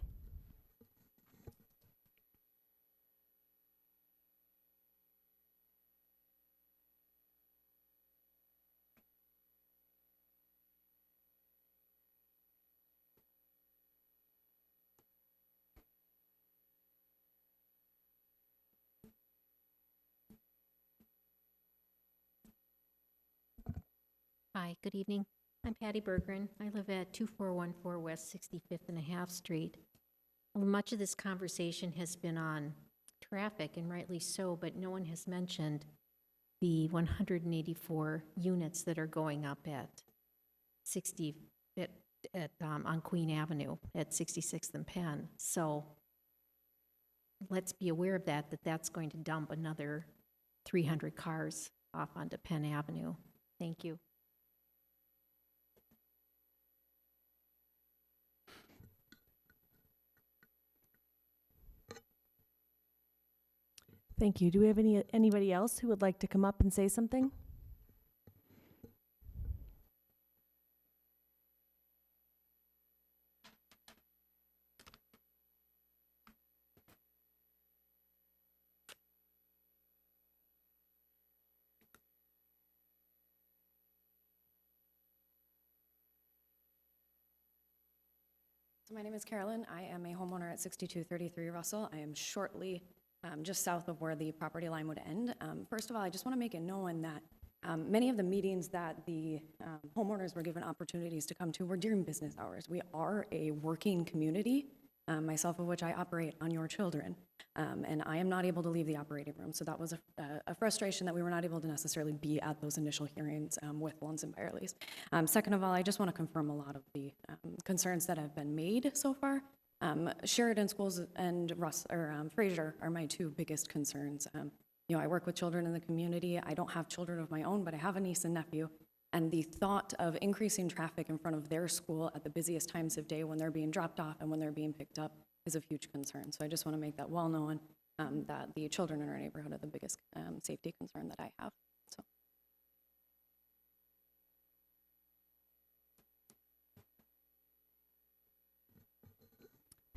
Hi, good evening. I'm Patty Berggren. I live at 2414 West 65th and a half Street. much of this conversation has been on traffic, and rightly so, but no one has mentioned the 184 units that are going up at 60, on Queen Avenue at 66th and Penn. So let's be aware of that, that's going to dump another 300 cars off onto Penn Avenue. Thank you. Thank you. Do we have anybody else who would like to come up and say something? So my name is Carolyn. I am a homeowner at 6233 Russell. I am shortly just south of where the property line would end. First of all, I just want to make it known that many of the meetings that the homeowners were given opportunities to come to were during business hours. We are a working community, myself of which I operate on your children, and I am not able to leave the operating room. So that was a frustration that we were not able to necessarily be at those initial hearings with Lunz and Variances. Second of all, I just want to confirm a lot of the concerns that have been made so far. Sheridan Schools and Fraser are my two biggest concerns. You know, I work with children in the community. I don't have children of my own, but I have a niece and nephew. And the thought of increasing traffic in front of their school at the busiest times of day when they're being dropped off and when they're being picked up is a huge concern. So I just want to make that well known, that the children in our neighborhood are the biggest safety concern that I have. So.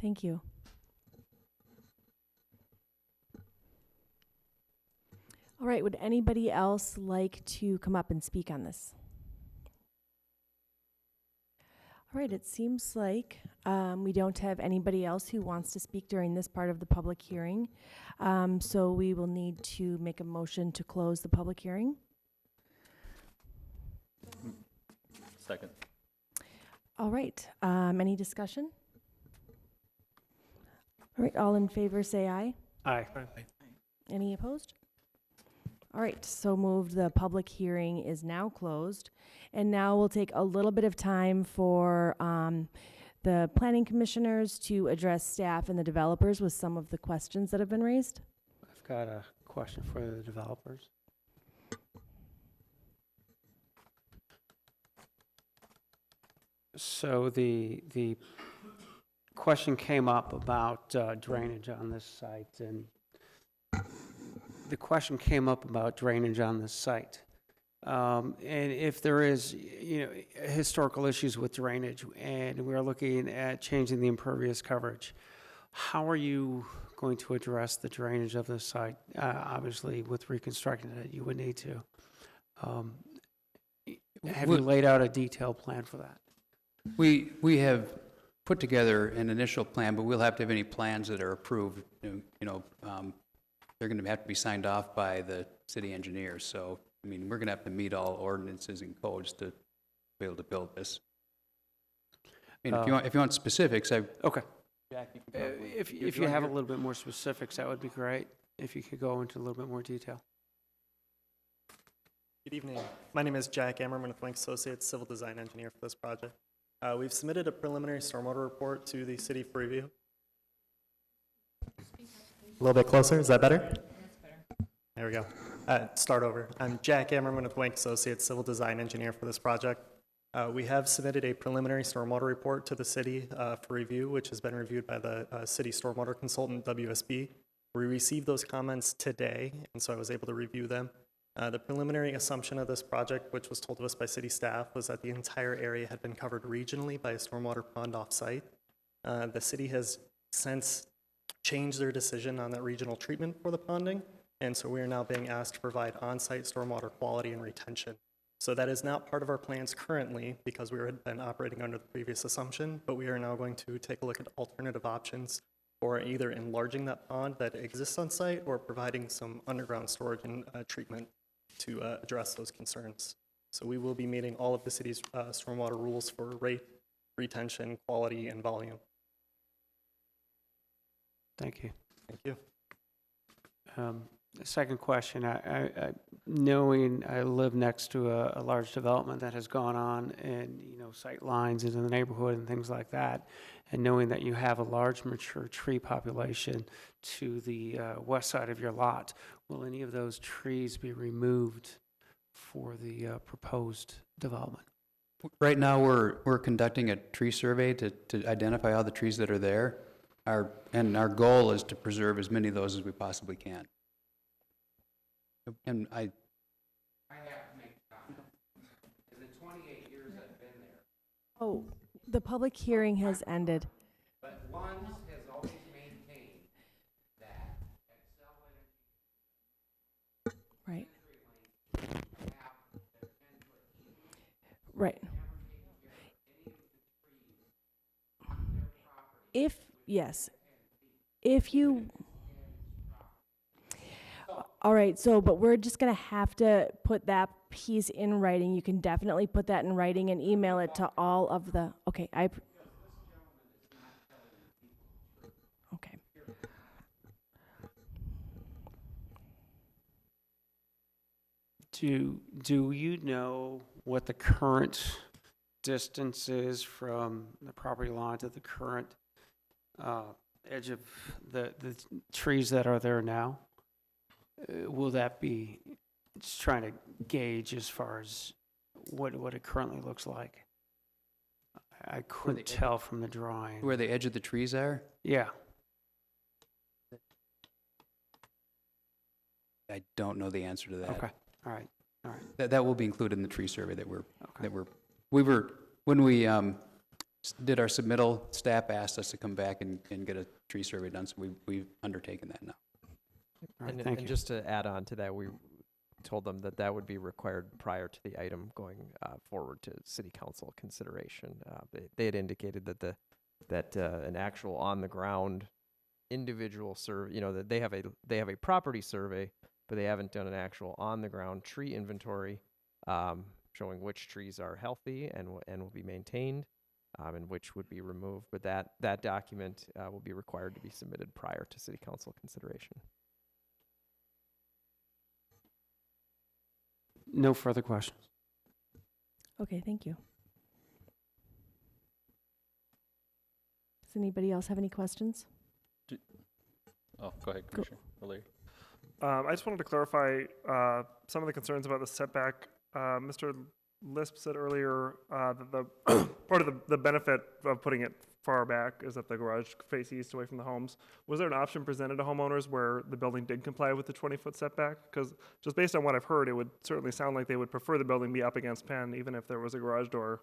Thank you. All right, would anybody else like to come up and speak on this? All right, it seems like we don't have anybody else who wants to speak during this part of the public hearing. So we will need to make a motion to close the public hearing. Second. All right, any discussion? All right, all in favor say aye. Aye. Any opposed? All right, so moved. The public hearing is now closed. And now we'll take a little bit of time for the planning commissioners to address staff and the developers with some of the questions that have been raised. I've got a question for the developers. So the question came up about drainage on this site, and the question came up about drainage on this site. And if there is, historical issues with drainage, and we're looking at changing the impervious coverage, how are you going to address the drainage of this site? Obviously, with reconstructing it, you would need to. Have you laid out a detailed plan for that? We have put together an initial plan, but we'll have to have any plans that are approved. They're going to have to be signed off by the city engineers. So, I mean, we're going to have to meet all ordinances and codes to be able to build this. I mean, if you want specifics, okay. Jack, you If you have a little bit more specifics, that would be great. If you could go into a little bit more detail. Good evening. My name is Jack Ammerman with Wink Associates, Civil Design Engineer for this project. We've submitted a preliminary stormwater report to the city for review. A little bit closer, is that better? That's better. There we go. Start over. I'm Jack Ammerman with Wink Associates, Civil Design Engineer for this project. We have submitted a preliminary stormwater report to the city for review, which has been reviewed by the city stormwater consultant, WSB. We received those comments today, and so I was able to review them. The preliminary assumption of this project, which was told to us by city staff, was that the entire area had been covered regionally by a stormwater pond off-site. The city has since changed their decision on that regional treatment for the ponding, and so we are now being asked to provide on-site stormwater quality and retention. So that is not part of our plans currently because we had been operating under the previous assumption, but we are now going to take a look at alternative options for either enlarging that pond that exists on site or providing some underground storage and treatment to address those concerns. So we will be meeting all of the city's stormwater rules for rate, retention, quality, and volume. Thank you. Thank you. The second question, knowing I live next to a large development that has gone on and, sight lines into the neighborhood and things like that, and knowing that you have a large mature tree population to the west side of your lot, will any of those trees be removed for the proposed development? Right now, we're conducting a tree survey to identify all the trees that are there. Our goal is to preserve as many of those as we possibly can. And I have to make a comment. In the 28 years I've been there. Oh, the public hearing has ended. But Lunz has always maintained that Excel Right. Right. If you, all right, but we're just gonna have to put that piece in writing. You can definitely put that in writing and email it to all of the, okay, okay. Do you know what the current distance is from the property line to the current edge of the trees that are there now? Will that be, just trying to gauge as far as what it currently looks like? I couldn't tell from the drawing. Where the edge of the trees are? Yeah. I don't know the answer to that. Okay. All right. That will be included in the tree survey when we did our submittal, staff asked us to come back and get a tree survey done, so we've undertaken that now. All right, And just to add on to that, we told them that would be required prior to the item going forward to city council consideration. They had indicated that an actual on the ground individual survey, that they have a property survey, but they haven't done an actual on the ground tree inventory showing which trees are healthy and will be maintained, and which would be removed. But that document will be required to be submitted prior to city council consideration. No further questions. Okay, thank you. Does anybody else have any questions? Oh, go ahead, Commissioner O'Leary. I just wanted to clarify some of the concerns about the setback. Mr. Lisp said earlier that the part of the benefit of putting it far back is that the garage face east away from the homes. Was there an option presented to homeowners where the building did comply with the 20-foot setback? Because just based on what I've heard, it would certainly sound like they would prefer the building be up against Penn, even if there was a garage door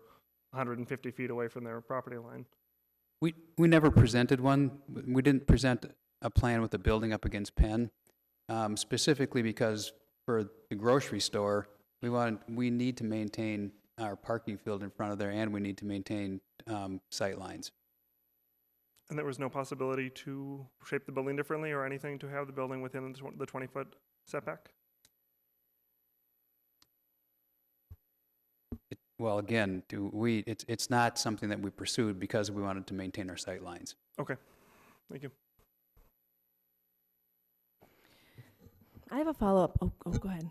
150 feet away from their property line. We never presented one. We didn't present a plan with the building up against Penn, specifically because for the grocery store, we need to maintain our parking field in front of there, and we need to maintain sight lines. And there was no possibility to shape the building differently or anything to have the building within the 20-foot setback? Well, again, it's not something that we pursued because we wanted to maintain our sight lines. Okay, thank you. I have a follow-up. Oh, go ahead.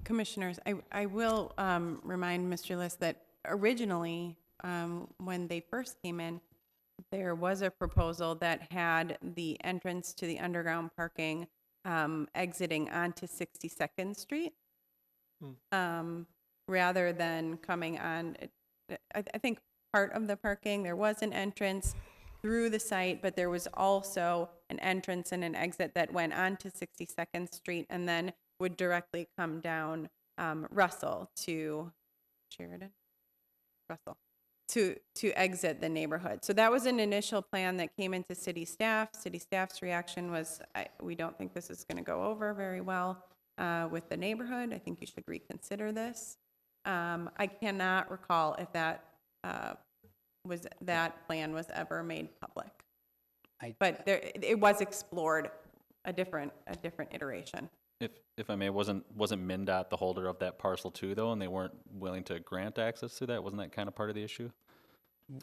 Commissioners, I will remind Mr. List that originally, when they first came in, there was a proposal that had the entrance to the underground parking exiting onto 62nd Street, rather than coming on. I think part of the parking, there was an entrance through the site, but there was also an entrance and an exit that went onto 62nd Street and then would directly come down Russell to Sheridan? Russell. To exit the neighborhood. So that was an initial plan that came into city staff. City staff's reaction was, we don't think this is going to go over very well with the neighborhood. I think you should reconsider this. I cannot recall if that plan was ever made public. But it was explored a different iteration. If I may, wasn't MnDOT the holder of that parcel too, though, and they weren't willing to grant access to that? Wasn't that kind of part of the issue?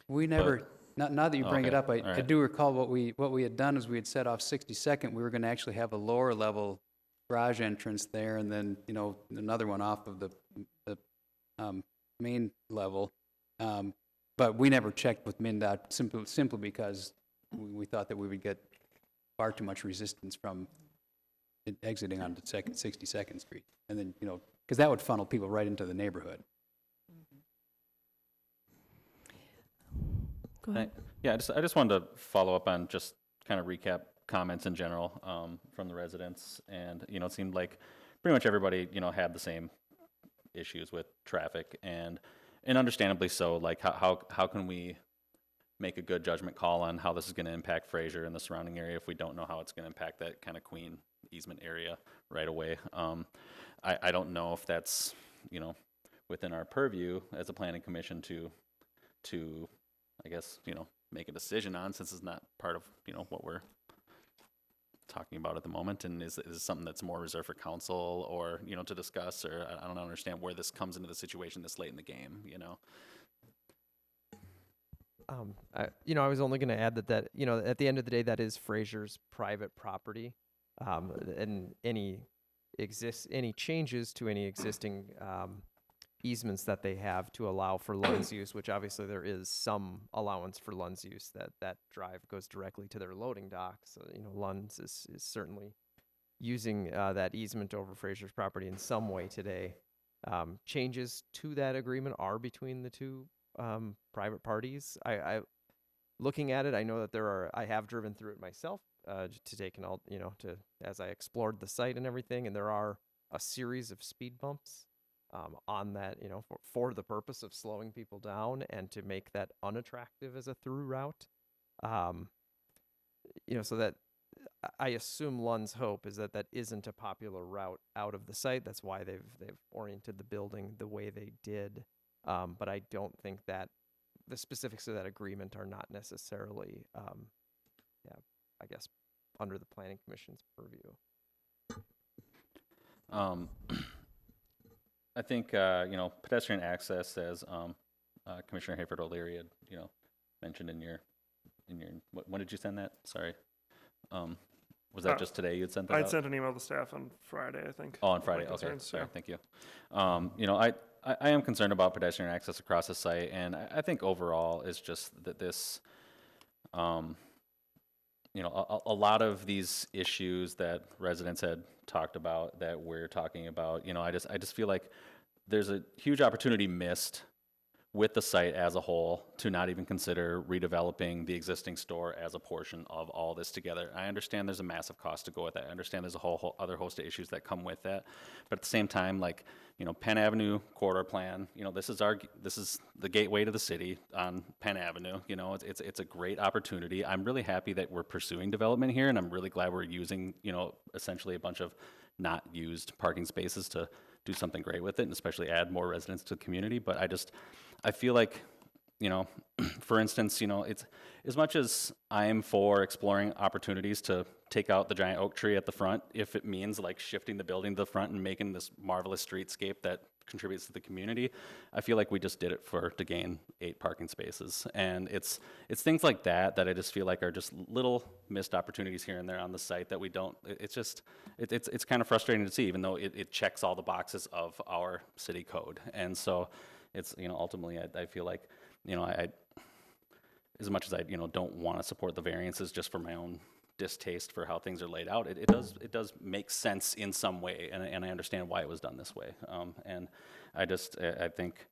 We never Now that you bring it Okay, up, I all right. do recall what we had done is we had set off 62nd. We were going to actually have a lower level garage entrance there, and then another one off of the main level. But we never checked with MnDOT simply because we thought that we would get far too much resistance from it exiting onto 62nd Street, and then because that would funnel people right into the neighborhood. Go ahead. Yeah, I just wanted to follow up on just kind of recap comments in general from the residents, and it seemed like pretty much everybody had the same issues with traffic, and understandably so. Like how can we make a good judgment call on how this is going to impact Fraser and the surrounding area if we don't know how it's going to impact that kind of Queen easement area right away? I don't know if that's within our purview as a planning commission to I guess make a decision on, since it's not part of what we're talking about at the moment, and is something that's more reserved for council or to discuss, or I don't understand where this comes into the situation this late in the game. I was only going to add that at the end of the day, that is Fraser's private property, and any changes to any existing easements that they have to allow for Lunz use, which obviously there is some allowance for Lunz use, that drive goes directly to their loading dock. So, Lunz is certainly using that easement over Fraser's property in some way today. Changes to that agreement are between the two private parties. I looking at it, I know that I have driven through it myself to take as I explored the site and everything, and there are a series of speed bumps on that, for the purpose of slowing people down and to make that unattractive as a through route. So that I assume Lunz hope is that isn't a popular route out of the site. That's why they've oriented the building the way they did. But I don't think that the specifics of that agreement are not necessarily, I guess, under the Planning Commission's purview. I think pedestrian access, as Commissioner Hayford O'Leary had mentioned in your when did you send that? Sorry, was that just today you'd sent that? I'd sent an email to staff on Friday, I think. Oh, on Friday. Okay, sorry. Thank you. I am concerned about pedestrian access across the site, and I think overall it's just that this. A lot of these issues that residents had talked about, that we're talking about, I just feel like there's a huge opportunity missed with the site as a whole to not even consider redeveloping the existing store as a portion of all this together. I understand there's a massive cost to go with that. I understand there's a whole other host of issues that come with that. But at the same time, Penn Avenue corridor plan, this is the gateway to the city on Penn Avenue. It's a great opportunity. I'm really happy that we're pursuing development here, and I'm really glad we're using, essentially a bunch of not used parking spaces to do something great with it, and especially add more residents to the community. But I feel like, for instance, it's as much as I am for exploring opportunities to take out the giant oak tree at the front, if it means shifting the building to the front and making this marvelous streetscape that contributes to the community, I feel like we just did it to gain 8 parking spaces. And it's things like that I just feel like are just little missed opportunities here and there on the site that we don't, it's kind of frustrating to see, even though it checks all the boxes of our city code. And so it's, ultimately I feel like, I as much as I, don't want to support the variances just for my own distaste for how things are laid out, it does make sense in some way, and I understand why it was done this way. And I think,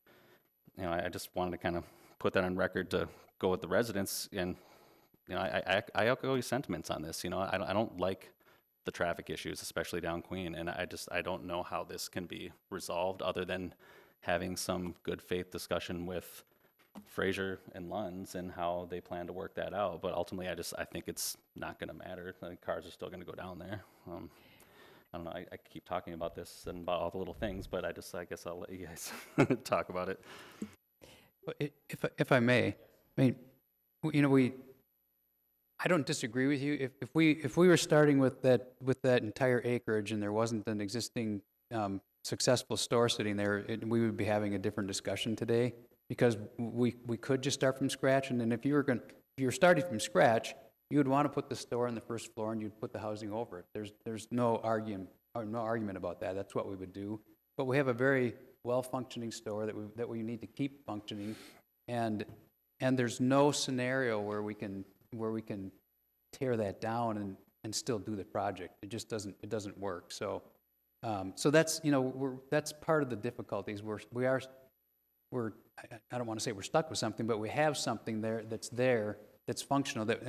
I just wanted to kind of put that on record to go with the residents, and I echo your sentiments on this. I don't like the traffic issues, especially down Queen, and I don't know how this can be resolved other than having some good faith discussion with Fraser and Lunz and how they plan to work that out. But ultimately, I think it's not going to matter. The cars are still going to go down there. I don't know. I keep talking about this and about all the little things, but I guess I'll let you guys talk about it. If I may, I don't disagree with you. If we were starting with that entire acreage and there wasn't an existing successful store sitting there, we would be having a different discussion today. because we could just start from scratch, and then if you're starting from scratch, you would want to put the store on the first floor and you'd put the housing over it. There's no argument about that. That's what we would do. But we have a very well-functioning store that we need to keep functioning, and there's no scenario where we can tear that down and still do the project. It just doesn't work. So that's that's part of the difficulties. I don't want to say we're stuck with something, but we have something that's functional that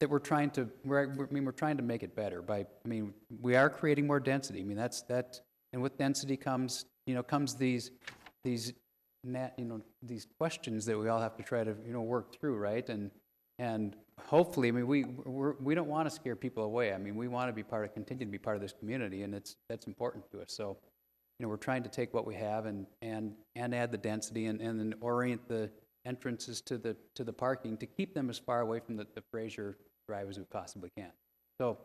we're trying to make it better we are creating more density. And with density comes these questions that we all have to try to work through, right? And hopefully, we don't want to scare people away. We want to continue to be part of this community, and that's important to us. So, we're trying to take what we have and add the density and then orient the entrances to the parking to keep them as far away from the Fraser Drive as we possibly can. So,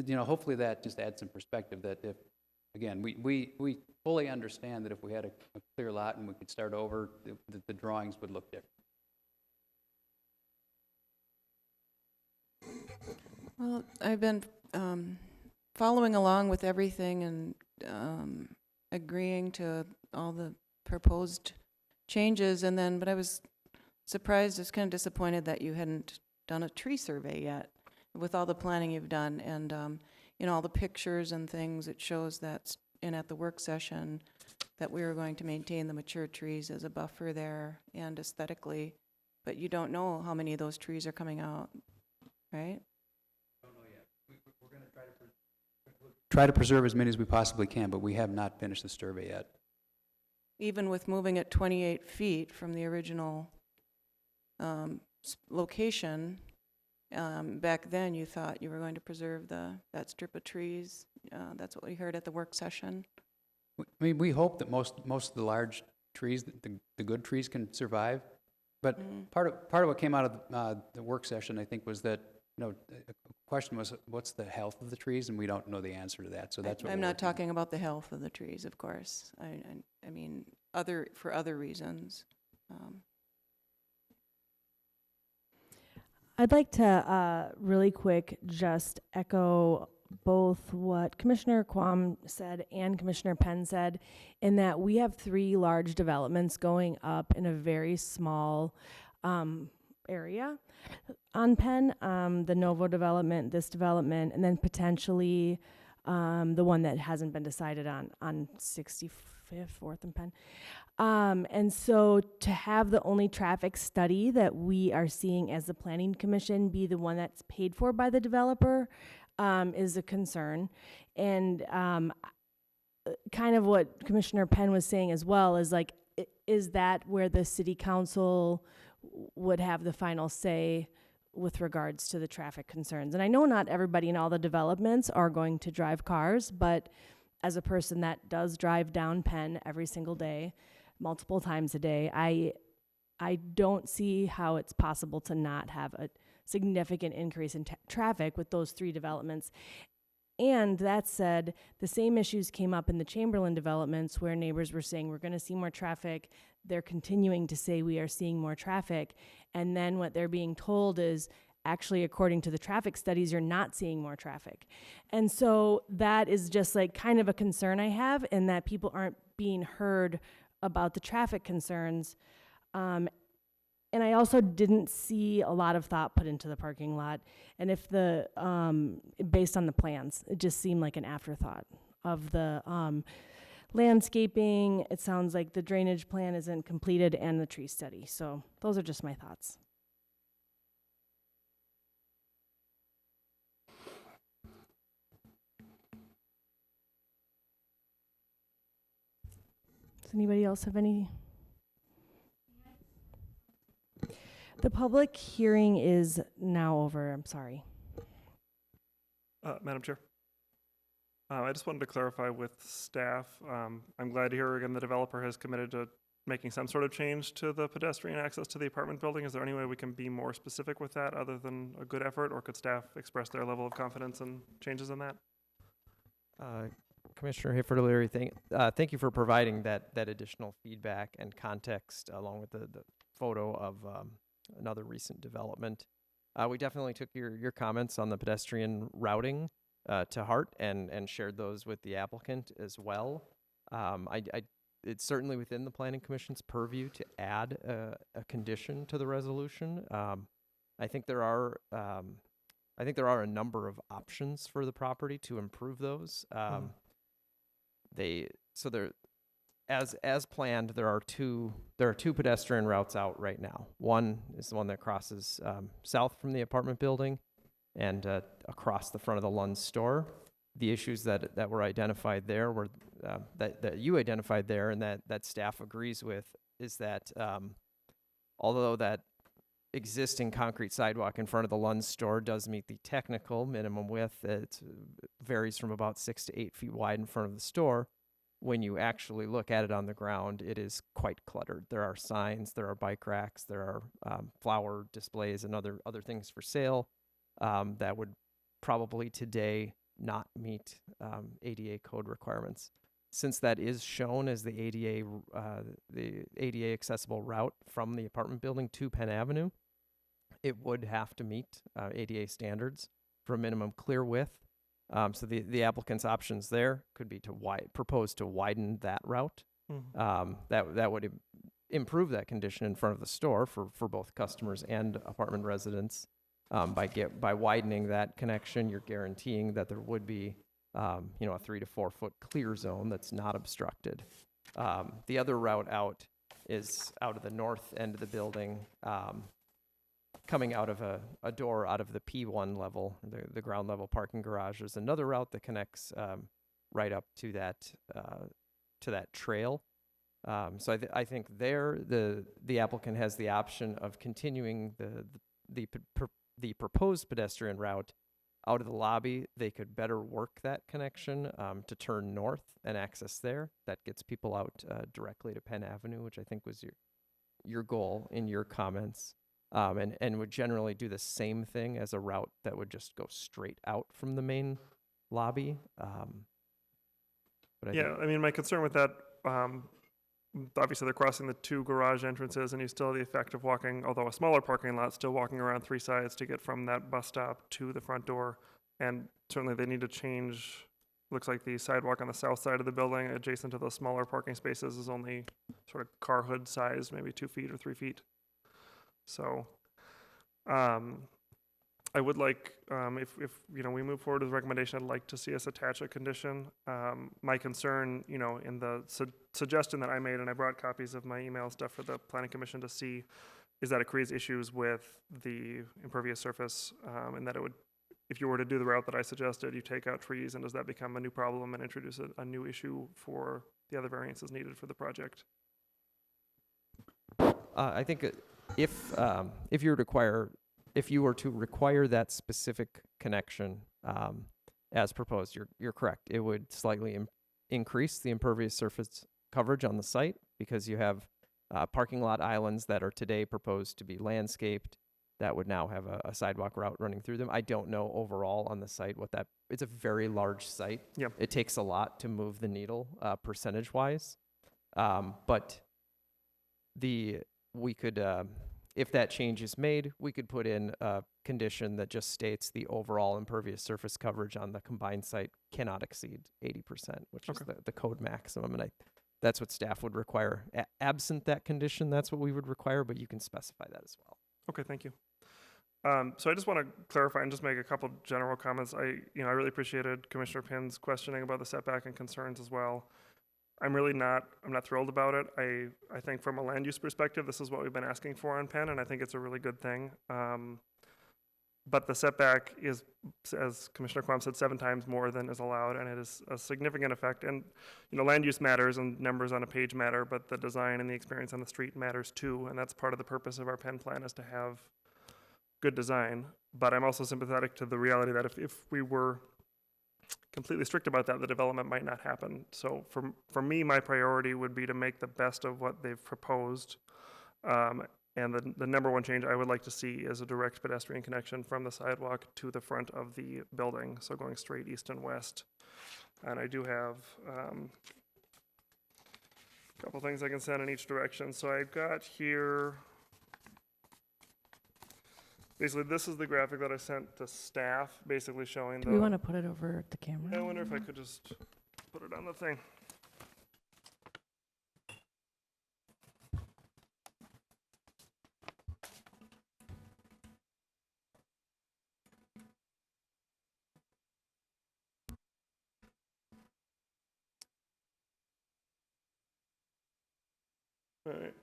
hopefully that just adds some perspective that if, again, we fully understand that if we had a clear lot and we could start over, the drawings would look different. Well, I've been following along with everything and agreeing to all the proposed changes, but I was surprised, I was kind of disappointed that you hadn't done a tree survey yet with all the planning you've done, and all the pictures and things. It shows that at the work session that we were going to maintain the mature trees as a buffer there and aesthetically, but you don't know how many of those trees are coming out, right? Don't know yet. We're going to try to preserve as many as we possibly can, but we have not finished the survey yet. Even with moving it 28 feet from the original location, back then you thought you were going to preserve that strip of trees. That's what we heard at the work session. We hope that most of the large trees, the good trees, can survive. But part of what came out of the work session, I think, was that the question was, what's the health of the trees, and we don't know the answer to that. So that's what I'm not talking about the health of the trees, of course. I mean for other reasons. I'd like to really quick just echo both what Commissioner Quam said and Commissioner Penn said, in that we have 3 large developments going up in a very small area on Penn, the Novo development, this development, and then potentially the one that hasn't been decided on 65th, 4th and Penn. And so to have the only traffic study that we are seeing as the Planning Commission be the one that's paid for by the developer is a concern. And kind of what Commissioner Penn was saying as well is is that where the city council would have the final say with regards to the traffic concerns? And I know not everybody in all the developments are going to drive cars, but as a person that does drive down Penn every single day, multiple times a day, I don't see how it's possible to not have a significant increase in traffic with those 3 developments. And that said, the same issues came up in the Chamberlain developments where neighbors were saying we're going to see more traffic. They're continuing to say we are seeing more traffic. And then what they're being told is, actually, according to the traffic studies, you're not seeing more traffic. And so that is just kind of a concern I have, in that people aren't being heard about the traffic concerns. And I also didn't see a lot of thought put into the parking lot. And if based on the plans, it just seemed like an afterthought of the landscaping. It sounds like the drainage plan isn't completed and the tree study. So those are just my thoughts. Does anybody else have any? The public hearing is now over. I'm sorry. Madam Chair, I just wanted to clarify with staff. I'm glad to hear again the developer has committed to making some sort of change to the pedestrian access to the apartment building. Is there any way we can be more specific with that other than a good effort, or could staff express their level of confidence in changes in that? Commissioner Hayford-O'Leary, thank you for providing that additional feedback and context along with the photo of another recent development. We definitely took your comments on the pedestrian routing to heart and shared those with the applicant as well. It's certainly within the Planning Commission's purview to add a condition to the resolution. I think there are a number of options for the property to improve those. As planned, there are two pedestrian routes out right now. One is the one that crosses south from the apartment building and across the front of the Lunz store. The issues that were identified there were that you identified there and that staff agrees with is that although that existing concrete sidewalk in front of the Lunz store does meet the technical minimum width, it varies from about 6 to 8 feet wide in front of the store. When you actually look at it on the ground, it is quite cluttered. There are signs, there are bike racks, there are flower displays and other things for sale that would probably today not meet ADA code requirements. Since that is shown as the ADA accessible route from the apartment building to Penn Avenue, it would have to meet ADA standards for a minimum clear width. So the applicant's options there could be to propose to widen that route. That would improve that condition in front of the store for both customers and apartment residents. By widening that connection, you're guaranteeing that there would be a 3 to 4 foot clear zone that's not obstructed. The other route out is out of the north end of the building, coming out of a door out of the P1 level, the ground level parking garage. There's another route that connects right up to that trail. So I think there the applicant has the option of continuing the proposed pedestrian route out of the lobby. They could better work that connection to turn north and access there. That gets people out directly to Penn Avenue, which I think was your goal in your comments. And would generally do the same thing as a route that would just go straight out from the main lobby. I mean, my concern with that, obviously they're crossing the 2 garage entrances and you still have the effect of walking, although a smaller parking lot, still walking around 3 sides to get from that bus stop to the front door. And certainly they need to change, looks like the sidewalk on the south side of the building adjacent to those smaller parking spaces is only sort of car hood size, maybe 2 feet or 3 feet. So I would like, if we move forward with the recommendation, I'd like to see us attach a condition. My concern, in the suggestion that I made, and I brought copies of my email stuff for the Planning Commission to see, is that it creates issues with the impervious surface, and that it would, if you were to do the route that I suggested, you take out trees, and does that become a new problem and introduce a new issue for the other variances needed for the project? I think if you were to require that specific connection as proposed, you're correct. It would slightly increase the impervious surface coverage on the site because you have parking lot islands that are today proposed to be landscaped that would now have a sidewalk route running through them. I don't know overall on the site it's a very large site. Yep. It takes a lot to move the needle percentage-wise. But we could, if that change is made, we could put in a condition that just states the overall impervious surface coverage on the combined site cannot exceed 80%, which is the code maximum. And that's what staff would require. Absent that condition, that's what we would require, but you can specify that as well. Okay, thank you. So I just want to clarify and just make a couple general comments. I really appreciated Commissioner Penn's questioning about the setback and concerns as well. I'm not thrilled about it. I think from a land use perspective, this is what we've been asking for on Penn, and I think it's a really good thing. But the setback is, as Commissioner Quam said, 7 times more than is allowed, and it is a significant effect. And, land use matters and numbers on a page matter, but the design and the experience on the street matters too, and that's part of the purpose of our Penn plan is to have good design. But I'm also sympathetic to the reality that if we were completely strict about that, the development might not happen. So for me, my priority would be to make the best of what they've proposed. And the number one change I would like to see is a direct pedestrian connection from the sidewalk to the front of the building. So going straight east and west. And I do have a couple things I can send in each direction. So I've got here, basically this is the graphic that I sent to staff, basically showing Do we want to put it over the camera? I wonder if I could just put it on the thing. All right.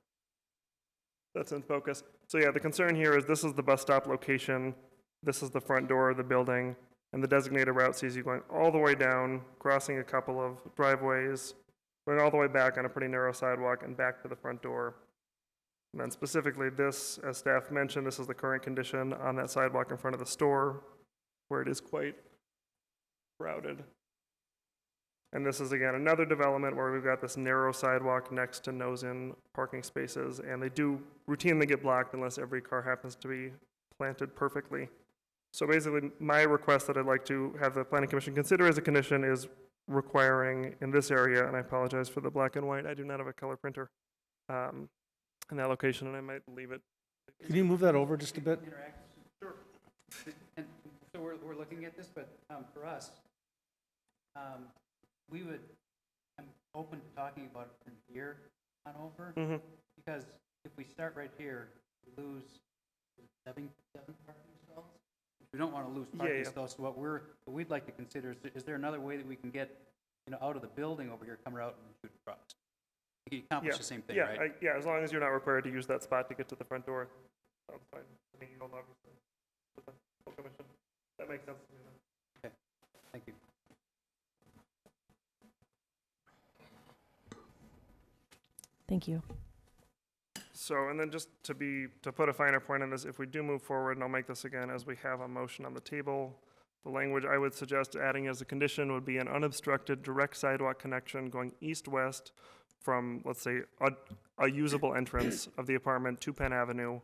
That's in focus. So yeah, the concern here is this is the bus stop location, this is the front door of the building, and the designated route sees you going all the way down, crossing a couple of driveways, going all the way back on a pretty narrow sidewalk and back to the front door. And then specifically this, as staff mentioned, this is the current condition on that sidewalk in front of the store, where it is quite crowded. And this is, again, another development where we've got this narrow sidewalk next to nose-in parking spaces, and they do routinely get blocked unless every car happens to be planted perfectly. So basically, my request that I'd like to have the Planning Commission consider as a condition is requiring in this area, and I apologize for the black and white, I do not have a color printer in that location, and I might leave it. Can you move that over just a bit? Sure. And so we're looking at this, but for us, I'm open to talking about it from here on over, because if we start right here, we lose seven parking stalls. We don't want to lose parking stalls. So what we'd like to consider is there another way that we can get out of the building over here, come out and shoot across? You can accomplish the same thing, right? Yeah, as long as you're not required to use that spot to get to the front door, that's fine. I mean, you don't obviously. With the full commission. That makes sense to me then. Okay, thank you. Thank you. So, and then just to put a finer point on this, if we do move forward, and I'll make this again as we have a motion on the table, the language I would suggest adding as a condition would be an unobstructed direct sidewalk connection going east-west from, let's say, a usable entrance of the apartment to Penn Avenue,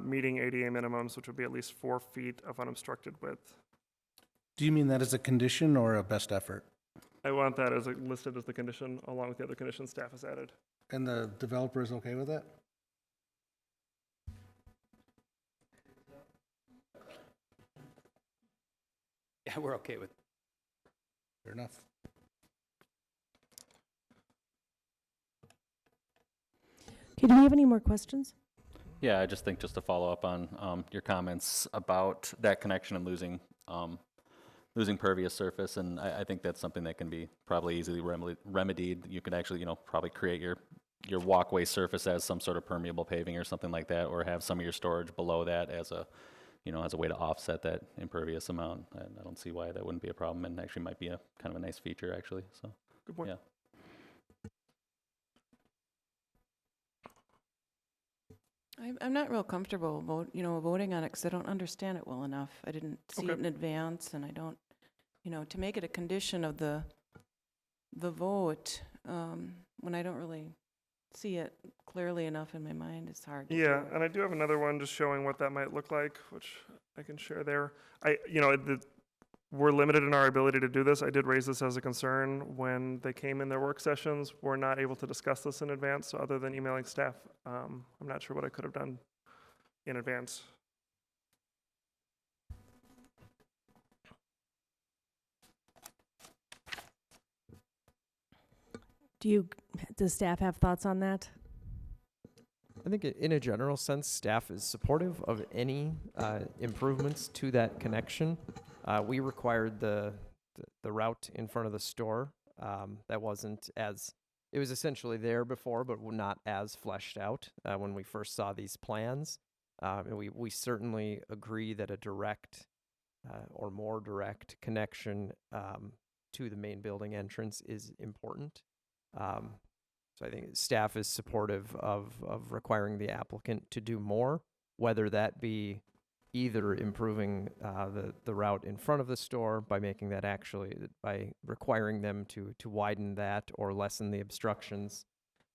meeting ADA minimums, which would be at least 4 feet of unobstructed width. Do you mean that as a condition or a best effort? I want that as listed as the condition, along with the other conditions staff has added. And the developer is okay with that? Yeah, we're okay with it. Fair enough. Okay, do we have any more questions? Yeah, I just think just to follow up on your comments about that connection and losing pervious surface, and I think that's something that can be probably easily remedied. You could actually, probably create your walkway surface as some sort of permeable paving or something like that, or have some of your storage below that as a way to offset that impervious amount. I don't see why that wouldn't be a problem, and actually might be a kind of a nice feature actually. So, good point. Yeah. I'm not real comfortable voting on it because I don't understand it well enough. I didn't see it in advance, and I don't, to make it a condition of the vote when I don't really see it clearly enough in my mind, it's hard. Yeah, and I do have another one just showing what that might look like, which I can share there. We're limited in our ability to do this. I did raise this as a concern when they came in their work sessions. We're not able to discuss this in advance, so other than emailing staff, I'm not sure what I could have done in advance. Does staff have thoughts on that? I think in a general sense, staff is supportive of any improvements to that connection. We required the route in front of the store. That wasn't as, it was essentially there before, but not as fleshed out when we first saw these plans. And we certainly agree that a direct or more direct connection to the main building entrance is important. So I think staff is supportive of requiring the applicant to do more, whether that be either improving the route in front of the store by making that by requiring them to widen that or lessen the obstructions.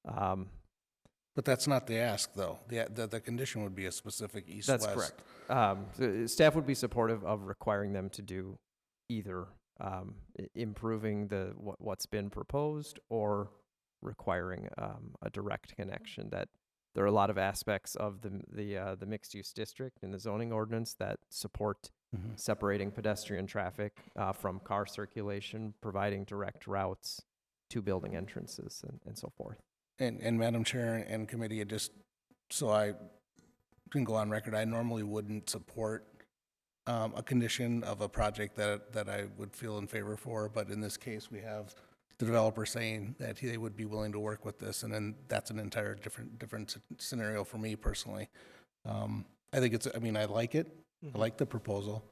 But that's not the ask, though. The condition would be a specific east-west. That's correct. The staff would be supportive of requiring them to do either improving what's been proposed or requiring a direct connection. That there are a lot of aspects of the mixed use district in the zoning ordinance that support separating pedestrian traffic from car circulation, providing direct routes to building entrances and so forth. And Madam Chair and committee, just so I can go on record, I normally wouldn't support a condition of a project that I would feel in favor for, but in this case, we have the developer saying that they would be willing to work with this, and then that's an entire different scenario for me personally. I think it's, I mean, I like it. I like the proposal,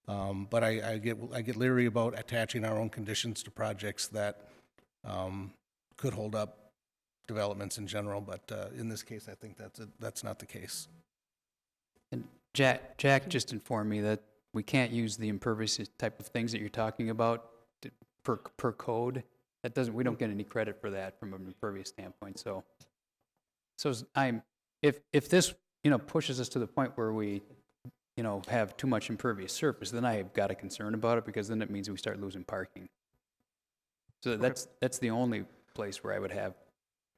but I get leery about attaching our own conditions to projects that could hold up developments in general. But in this case, I think that's not the case. And Jack just informed me that we can't use the impervious type of things that you're talking about per code. That doesn't, we don't get any credit for that from an impervious standpoint. So if this, pushes us to the point where we, have too much impervious surface, then I have got a concern about it, because then it means we start losing parking. So that's the only place where I would have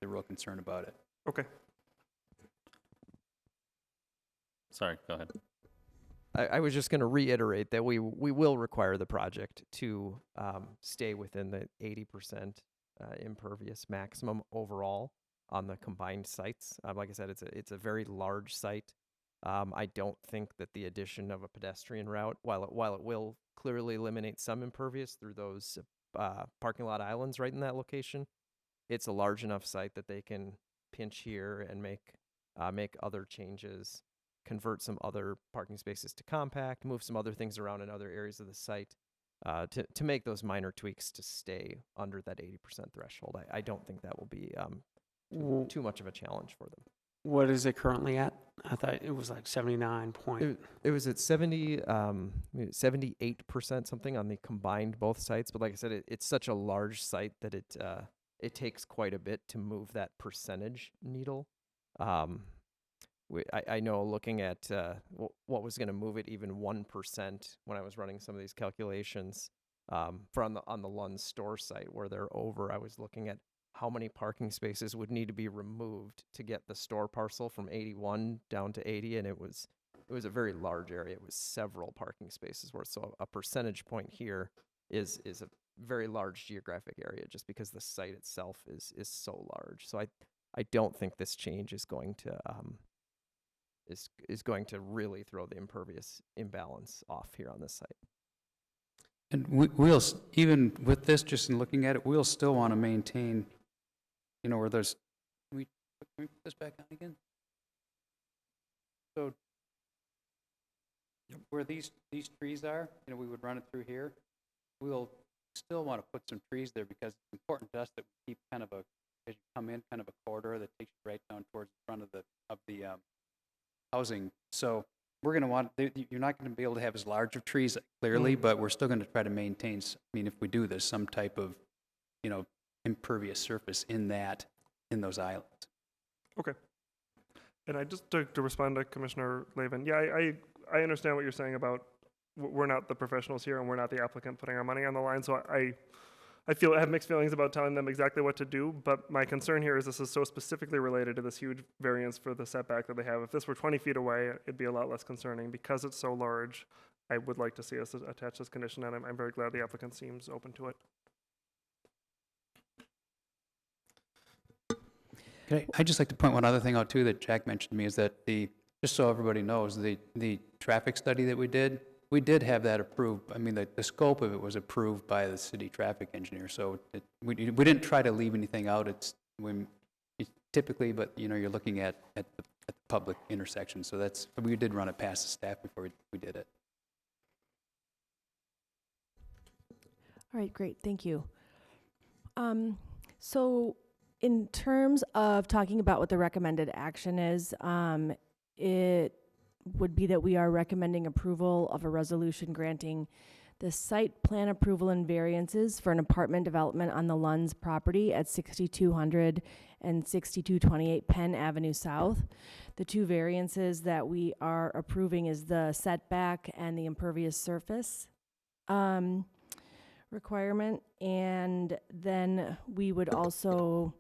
the real concern about it. Okay. Sorry, go ahead. I was just going to reiterate that we will require the project to stay within the 80% impervious maximum overall on the combined sites. Like I said, it's a very large site. I don't think that the addition of a pedestrian route, while it will clearly eliminate some impervious through those parking lot islands right in that location, it's a large enough site that they can pinch here and make other changes, convert some other parking spaces to compact, move some other things around in other areas of the site to make those minor tweaks to stay under that 80% threshold. I don't think that will be too much of a challenge for them. What is it currently at? I thought it was like 79 point. It was at 78% something on the combined both sites. But like I said, it's such a large site that it takes quite a bit to move that percentage needle. I know looking at what was going to move it even 1% when I was running some of these calculations on the Lunz store site where they're over, I was looking at how many parking spaces would need to be removed to get the store parcel from 81 down to 80, and it was a very large area. It was several parking spaces worth. So a percentage point here is a very large geographic area just because the site itself is so large. So I don't think this change is going to is going to really throw the impervious imbalance off here on this site. And we'll, even with this, just in looking at it, we'll still want to maintain, where there's, can we put this back on again? So where these trees are, we would run it through here. We'll still want to put some trees there because it's important to us that we keep kind of as you come in, kind of a corridor that takes you right down towards the front of the housing. So we're going to want, you're not going to be able to have as large of trees clearly, but we're still going to try to maintain, if we do this, some type of, impervious surface in those islands. Okay. And I just to respond to Commissioner Lavin, yeah, I understand what you're saying about we're not the professionals here and we're not the applicant putting our money on the line. So I have mixed feelings about telling them exactly what to do, but my concern here is this is so specifically related to this huge variance for the setback that they have. If this were 20 feet away, it'd be a lot less concerning. Because it's so large, I would like to see us attach this condition, and I'm very glad the applicant seems open to it. Okay, I'd just like to point one other thing out too that Jack mentioned to me is that just so everybody knows, the traffic study that we did have that approved. I mean, the scope of it was approved by the city traffic engineer, so we didn't try to leave anything out. It's typically, but you're looking at the public intersection, so we did run it past the staff before we did it. All right, great, thank you. So in terms of talking about what the recommended action is, it would be that we are recommending approval of a resolution granting the site plan approval and variances for an apartment development on the Lunz property at 6200 and 6228 Penn Avenue South. The two variances that we are approving is the setback and the impervious surface requirement, and then we would also,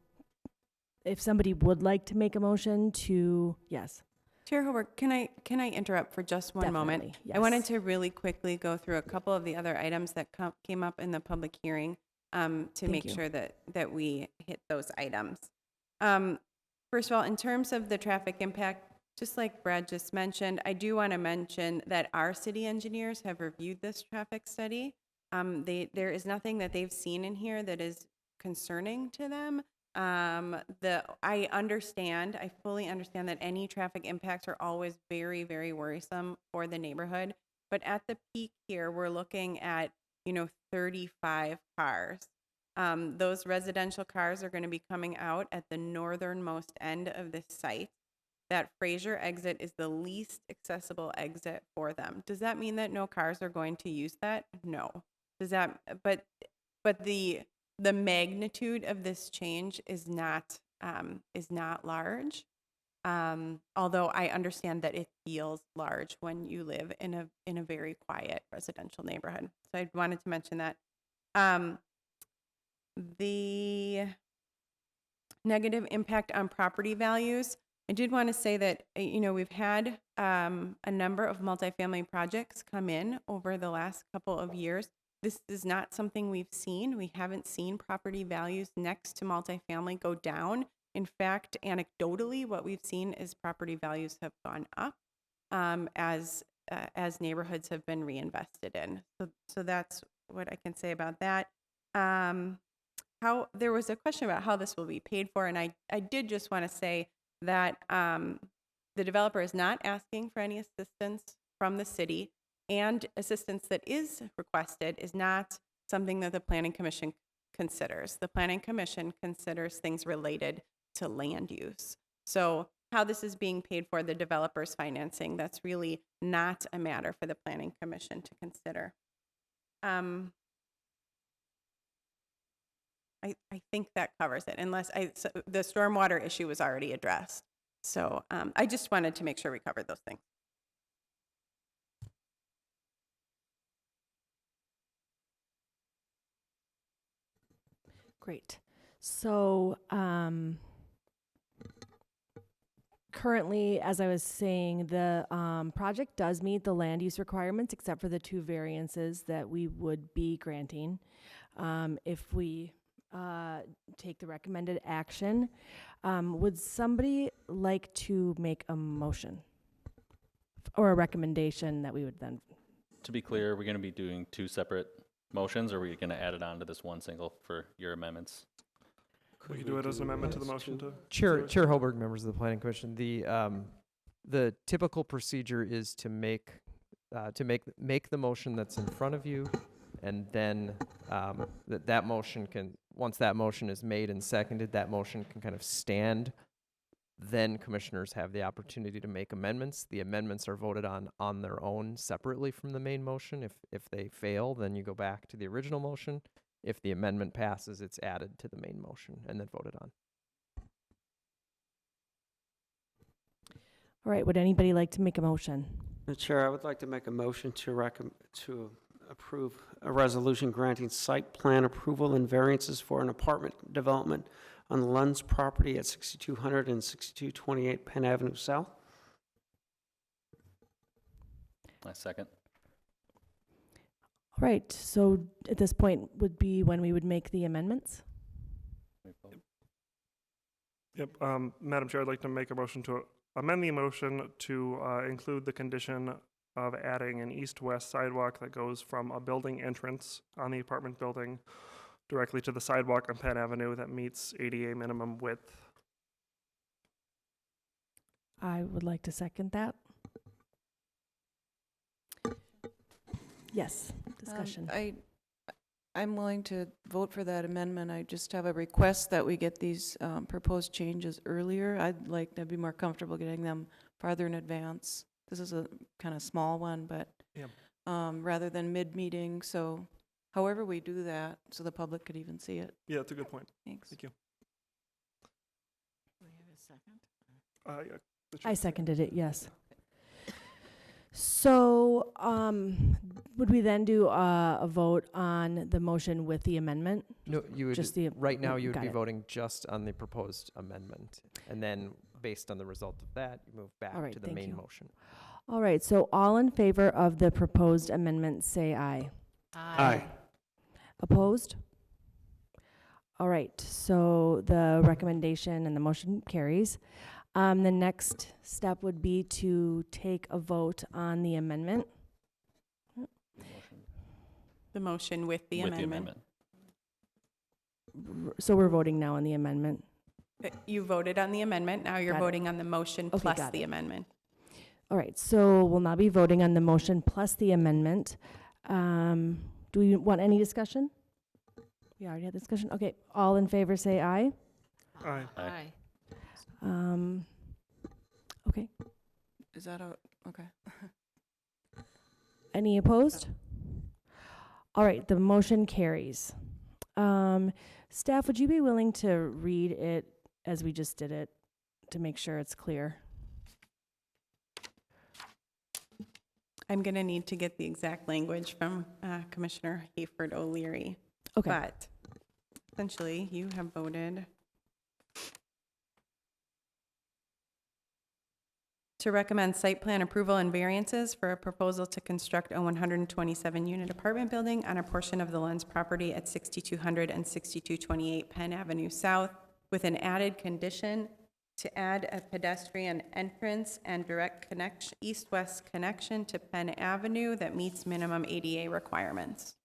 if somebody would like to make a motion to, yes. Chair Hobart, can I interrupt for just one moment? Definitely, I wanted yes. to really quickly go through a couple of the other items that came up in the public hearing to make you. sure that we hit those items. First of all, in terms of the traffic impact, just like Brad just mentioned, I do want to mention that our city engineers have reviewed this traffic study. There is nothing that they've seen in here that is concerning to them. I fully understand that any traffic impacts are always very, very worrisome for the neighborhood. But at the peak here, we're looking at, 35 cars. Those residential cars are going to be coming out at the northernmost end of this site. That Fraser exit is the least accessible exit for them. Does that mean that no cars are going to use that? No. But the magnitude of this change is not large. Although I understand that it feels large when you live in a very quiet residential neighborhood. So I wanted to mention that. The negative impact on property values. I did want to say that, we've had a number of multifamily projects come in over the last couple of years. This is not something we've seen. We haven't seen property values next to multifamily go down. In fact, anecdotally, what we've seen is property values have gone up as neighborhoods have been reinvested in. So that's what I can say about that. There was a question about how this will be paid for, and I did just want to say that the developer is not asking for any assistance from the city, and assistance that is requested is not something that the Planning Commission considers. The Planning Commission considers things related to land use. So how this is being paid for, the developer's financing, that's really not a matter for the Planning Commission to consider. I think that covers it, unless the stormwater issue was already addressed. So I just wanted to make sure we covered those things. Great. So currently, as I was saying, the project does meet the land use requirements except for the 2 variances that we would be granting if we take the recommended action. Would somebody like to make a motion or a recommendation that we would then? To be clear, we're going to be doing 2 separate motions, or are we going to add it on to this one single for your amendments? We could do it as an amendment to the motion too. Chair Hoberg, members of the Planning Commission, the typical procedure is to make the motion that's in front of you, and then that motion can, once that motion is made and seconded, that motion can kind of stand. Then commissioners have the opportunity to make amendments. The amendments are voted on their own separately from the main motion. If they fail, then you go back to the original motion. If the amendment passes, it's added to the main motion and then voted on. All right, would anybody like to make a motion? Chair, I would like to make a motion to approve a resolution granting site plan approval and variances for an apartment development on the Lunz property at 6200 and 6228 Penn Avenue South. I second. All right, so at this point would be when we would make the amendments. Yep. Madam Chair, I'd like to make a motion to amend the motion to include the condition of adding an east-west sidewalk that goes from a building entrance on the apartment building directly to the sidewalk on Penn Avenue that meets ADA minimum width. I would like to second that. Yes, discussion. I'm willing to vote for that amendment. I just have a request that we get these proposed changes earlier. I'd be more comfortable getting them farther in advance. This is a kind of small one, but rather than mid-meeting. So however we do that, so the public could even see it. Yeah, that's a good point. Thanks. Thank you. Do we have a second? Yeah, I seconded it, yes. So, would we then do a vote on the motion with the amendment? No, you would, Just the- right now, you would got be it. voting just on the proposed amendment. And then, based on the result of that, you move back All right, to the thank main you. motion. All right, so all in favor of the proposed amendment, say aye. Aye. Opposed? All right, so the recommendation and the motion carries. The next step would be to take a vote on the amendment. The motion with the amendment. So we're voting now on the amendment. You voted on the amendment, now you're Got it. voting on the motion Okay, plus got the it. amendment. All right, so we'll now be voting on the motion plus the amendment. Do we want any discussion? We already had discussion. Okay, all in favor say aye. Aye. Aye. Okay, Is that okay? any opposed? All right, the motion carries. Staff, would you be willing to read it as we just did it to make sure it's clear? I'm going to need to get the exact language from Commissioner Hayford O'Leary. Okay. But essentially, you have voted to recommend site plan approval and variances for a proposal to construct a 127-unit apartment building on a portion of the Lunz property at 6200 and 6228 Penn Avenue South, with an added condition to add a pedestrian entrance and direct connection, east-west connection to Penn Avenue that meets minimum ADA requirements.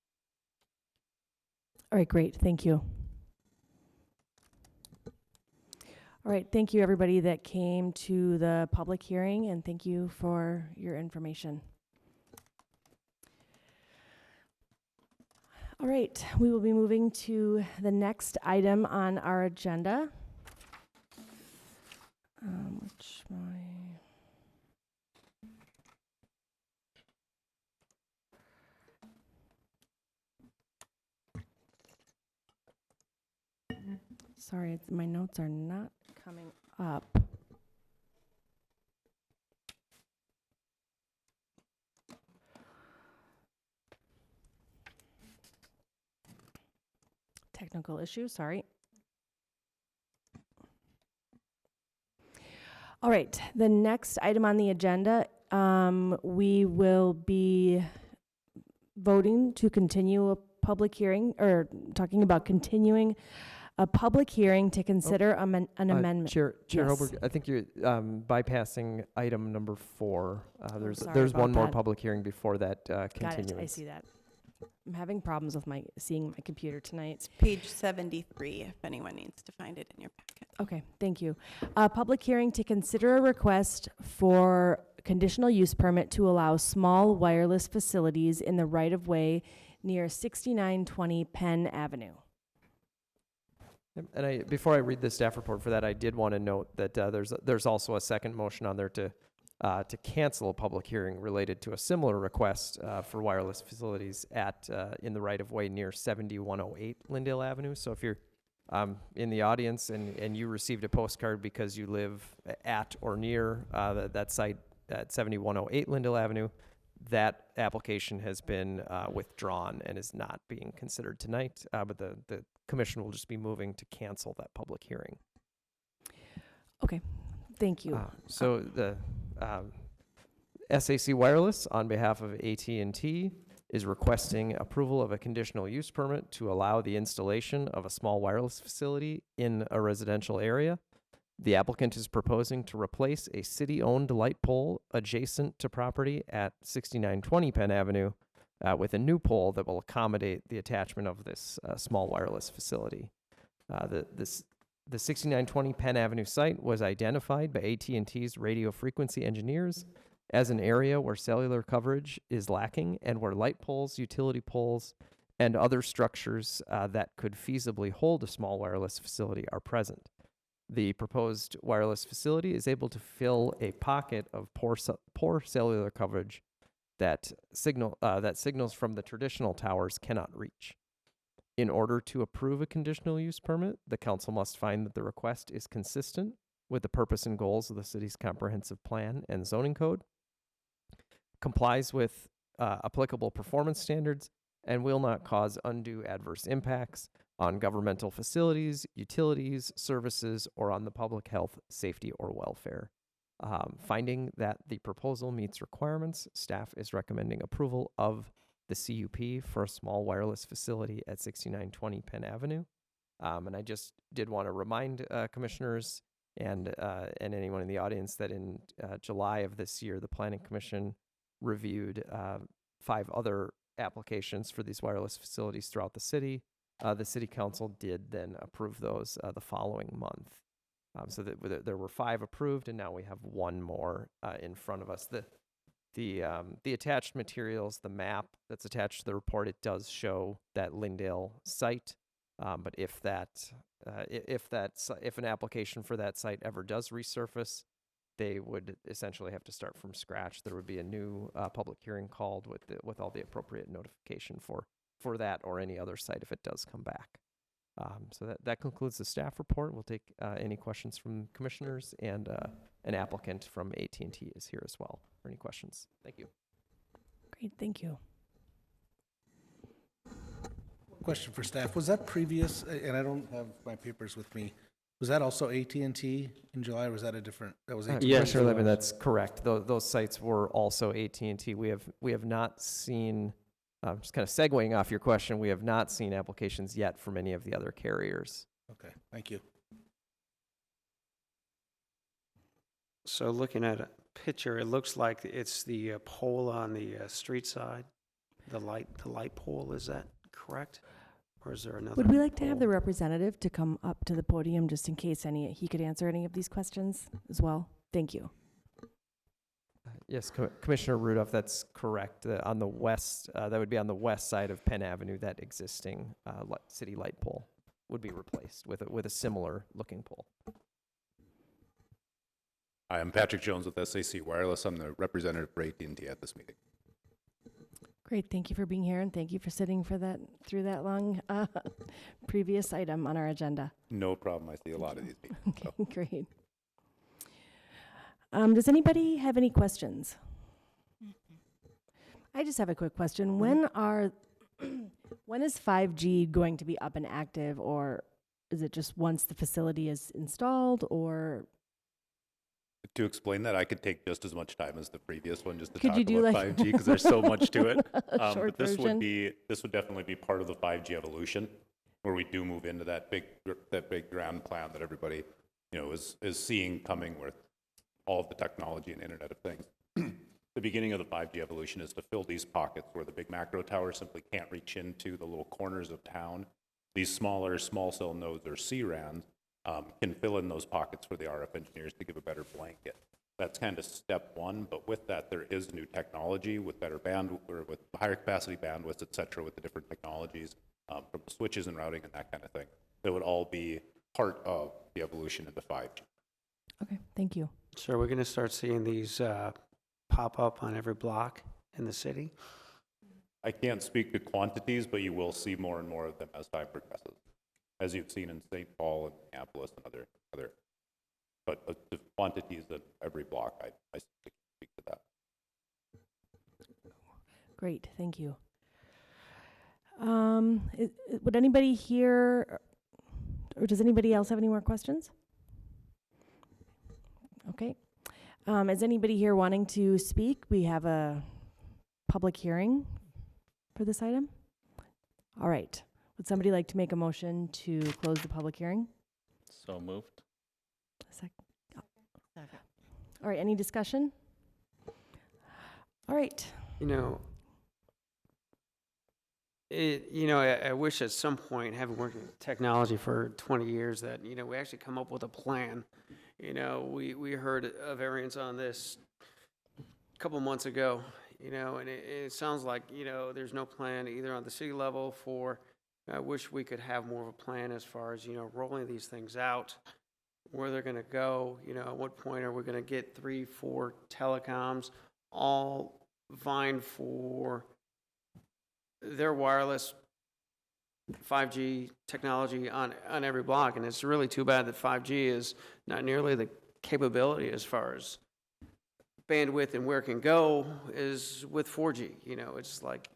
All right, great, thank you. All right, thank you everybody that came to the public hearing, and thank you for your information. All right, we will be moving to the next item on our agenda. Which sorry, my notes are not coming up. Technical issue, sorry. All right, the next item on the agenda, we will be voting to continue a public hearing, or talking about continuing a public hearing to consider an amendment. Chair Yes. Hoberg, I think you're bypassing item number 4. There's sorry about one more that. public hearing before that Got continuance. it, I see that. I'm having problems with seeing my computer tonight. Page 73, if anyone needs to find it in your packet. Okay, thank you. Public hearing to consider a request for conditional use permit to allow small wireless facilities in the right-of-way near 6920 Penn Avenue. Yep, and before I read the staff report for that, I did want to note that there's also a second motion on there to cancel a public hearing related to a similar request for wireless facilities in the right-of-way near 7108 Lyndale Avenue. So if you're in the audience and you received a postcard because you live at or near that site at 7108 Lyndale Avenue, that application has been withdrawn and is not being considered tonight, but the commission will just be moving to cancel that public hearing. Okay, thank you. So the SAC Wireless, on behalf of AT&T, is requesting approval of a conditional use permit to allow the installation of a small wireless facility in a residential area. The applicant is proposing to replace a city-owned light pole adjacent to property at 6920 Penn Avenue with a new pole that will accommodate the attachment of this small wireless facility. The 6920 Penn Avenue site was identified by AT&T's radio frequency engineers as an area where cellular coverage is lacking and where light poles, utility poles, and other structures that could feasibly hold a small wireless facility are present. The proposed wireless facility is able to fill a pocket of poor cellular coverage that signals from the traditional towers cannot reach. In order to approve a conditional use permit, the council must find that the request is consistent with the purpose and goals of the city's comprehensive plan and zoning code. complies with applicable performance standards, and will not cause undue adverse impacts on governmental facilities, utilities, services, or on the public health, safety, or welfare. Finding that the proposal meets requirements, staff is recommending approval of the CUP for a small wireless facility at 6920 Penn Avenue. And I just did want to remind commissioners and anyone in the audience that in July of this year, the Planning Commission reviewed 5 other applications for these wireless facilities throughout the city. The City Council did then approve those the following month. So that there were 5 approved, and now we have 1 more in front of us. The attached materials, the map that's attached to the report, it does show that Lindale site. But if an application for that site ever does resurface, they would essentially have to start from scratch. There would be a new public hearing called with all the appropriate notification for that or any other site if it does come back. So that concludes the staff report. We'll take any questions from commissioners, and an applicant from AT&T is here as well for any questions. Thank you. Great, thank you. Question for staff. Was that previous, and I don't have my papers with me, was that also AT&T in July, or was that a different, that was AT&T? Yes, Commissioner Levin, that's correct. Those sites were also AT&T. We have not seen, just kind of segueing off your question, we have not seen applications yet from any of the other carriers. Okay, thank you. So looking at a picture, it looks like it's the pole on the street side, the light pole. Is that correct? Or is there another? Would we like to have pole? the representative to come up to the podium just in case he could answer any of these questions as well? Thank you. Yes, Commissioner Rudolph, that's correct. On the west, that would be on the west side of Penn Avenue. That existing city light pole would be replaced with a similar looking pole. Hi, I'm Patrick Jones with SAC Wireless. I'm the representative for AT&T at this meeting. Great, thank you for being here, and thank you for sitting through that long previous item on our agenda. No problem. I see a lot of these meetings. Okay, great. Does anybody have any questions? I just have a quick question. When is 5G going to be up and active, or is it just once the facility is installed, or? To explain that, I could take just as much time as the previous one just to Could talk you do about like 5G because there's so much to it. a short But this version? would definitely be part of the 5G evolution, where we do move into that big grand plan that everybody is seeing coming with all of the technology and Internet of Things. The beginning of the 5G evolution is to fill these pockets where the big macro towers simply can't reach into the little corners of town. These smaller small cell nodes, or CRANs, can fill in those pockets for the RF engineers to give a better blanket. That's kind of step one, but with that there is new technology with better bandwidth, or with higher capacity bandwidths, et cetera, with the different technologies, from switches and routing and that kind of thing. That would all be part of the evolution into 5G. Okay, thank you. So we're going to start seeing these pop up on every block in the city? I can't speak to quantities, but you will see more and more of them as time progresses, as you've seen in St. Paul and Minneapolis and other. But the quantities of every block, I can't speak to that. Great, thank you. Would anybody here, or does anybody else have any more questions? Okay. Is anybody here wanting to speak? We have a public hearing for this item. All right. Would somebody like to make a motion to close the public hearing? So moved. Second. All right, any discussion? All right. I wish at some point, having worked in technology for 20 years, that, we actually come up with a plan. We heard a variance on this a couple months ago, and it sounds like, there's no plan either on the city level for, I wish we could have more of a plan as far as, rolling these things out, where they're going to go, at what point are we going to get 3, 4 telecoms all vying for their wireless 5G technology on every block. And it's really too bad that 5G is not nearly the capability as far as bandwidth and where it can go is with 4G. You know, it's like,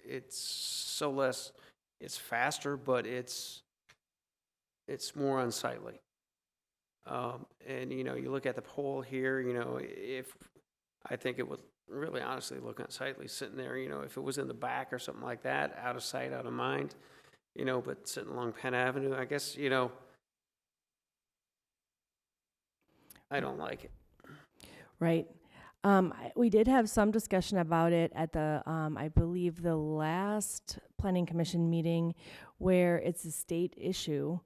it's so less, it's faster, but it's more unsightly. And, you know, you look at the pole here, you know, if, I think it would really honestly look unsightly sitting there, you know, if it was in the back or something like that, out of sight, out of mind, you know, but sitting along Penn Avenue, I guess, you know, I don't like it. Right. We did have some discussion about it at the, I believe, the last Planning Commission meeting, where it's a state issue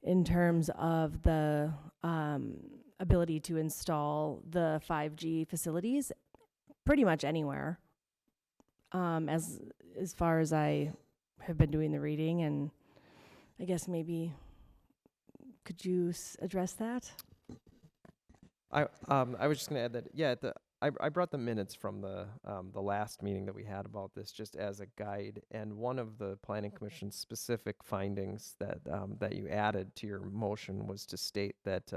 in terms of the ability to install the 5G facilities pretty much anywhere. As far as I have been doing the reading, and I guess maybe could you address that? I was just going to add that, yeah, I brought the minutes from the last meeting that we had about this just as a guide, and one of the Planning Commission's specific findings that you added to your motion was to state that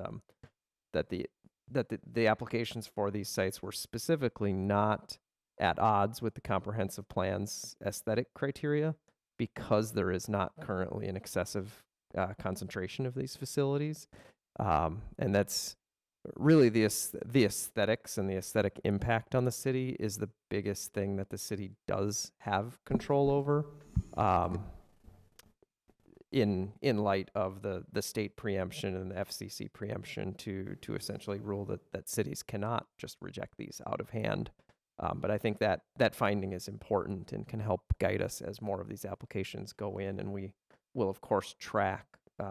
the applications for these sites were specifically not at odds with the comprehensive plan's aesthetic criteria, because there is not currently an excessive concentration of these facilities, and that's really the aesthetics and the aesthetic impact on the city is the biggest thing that the city does have control over, in light of the state preemption and the FCC preemption to essentially rule that cities cannot just reject these out of hand. But I think that finding is important and can help guide us as more of these applications go in, and we will of course track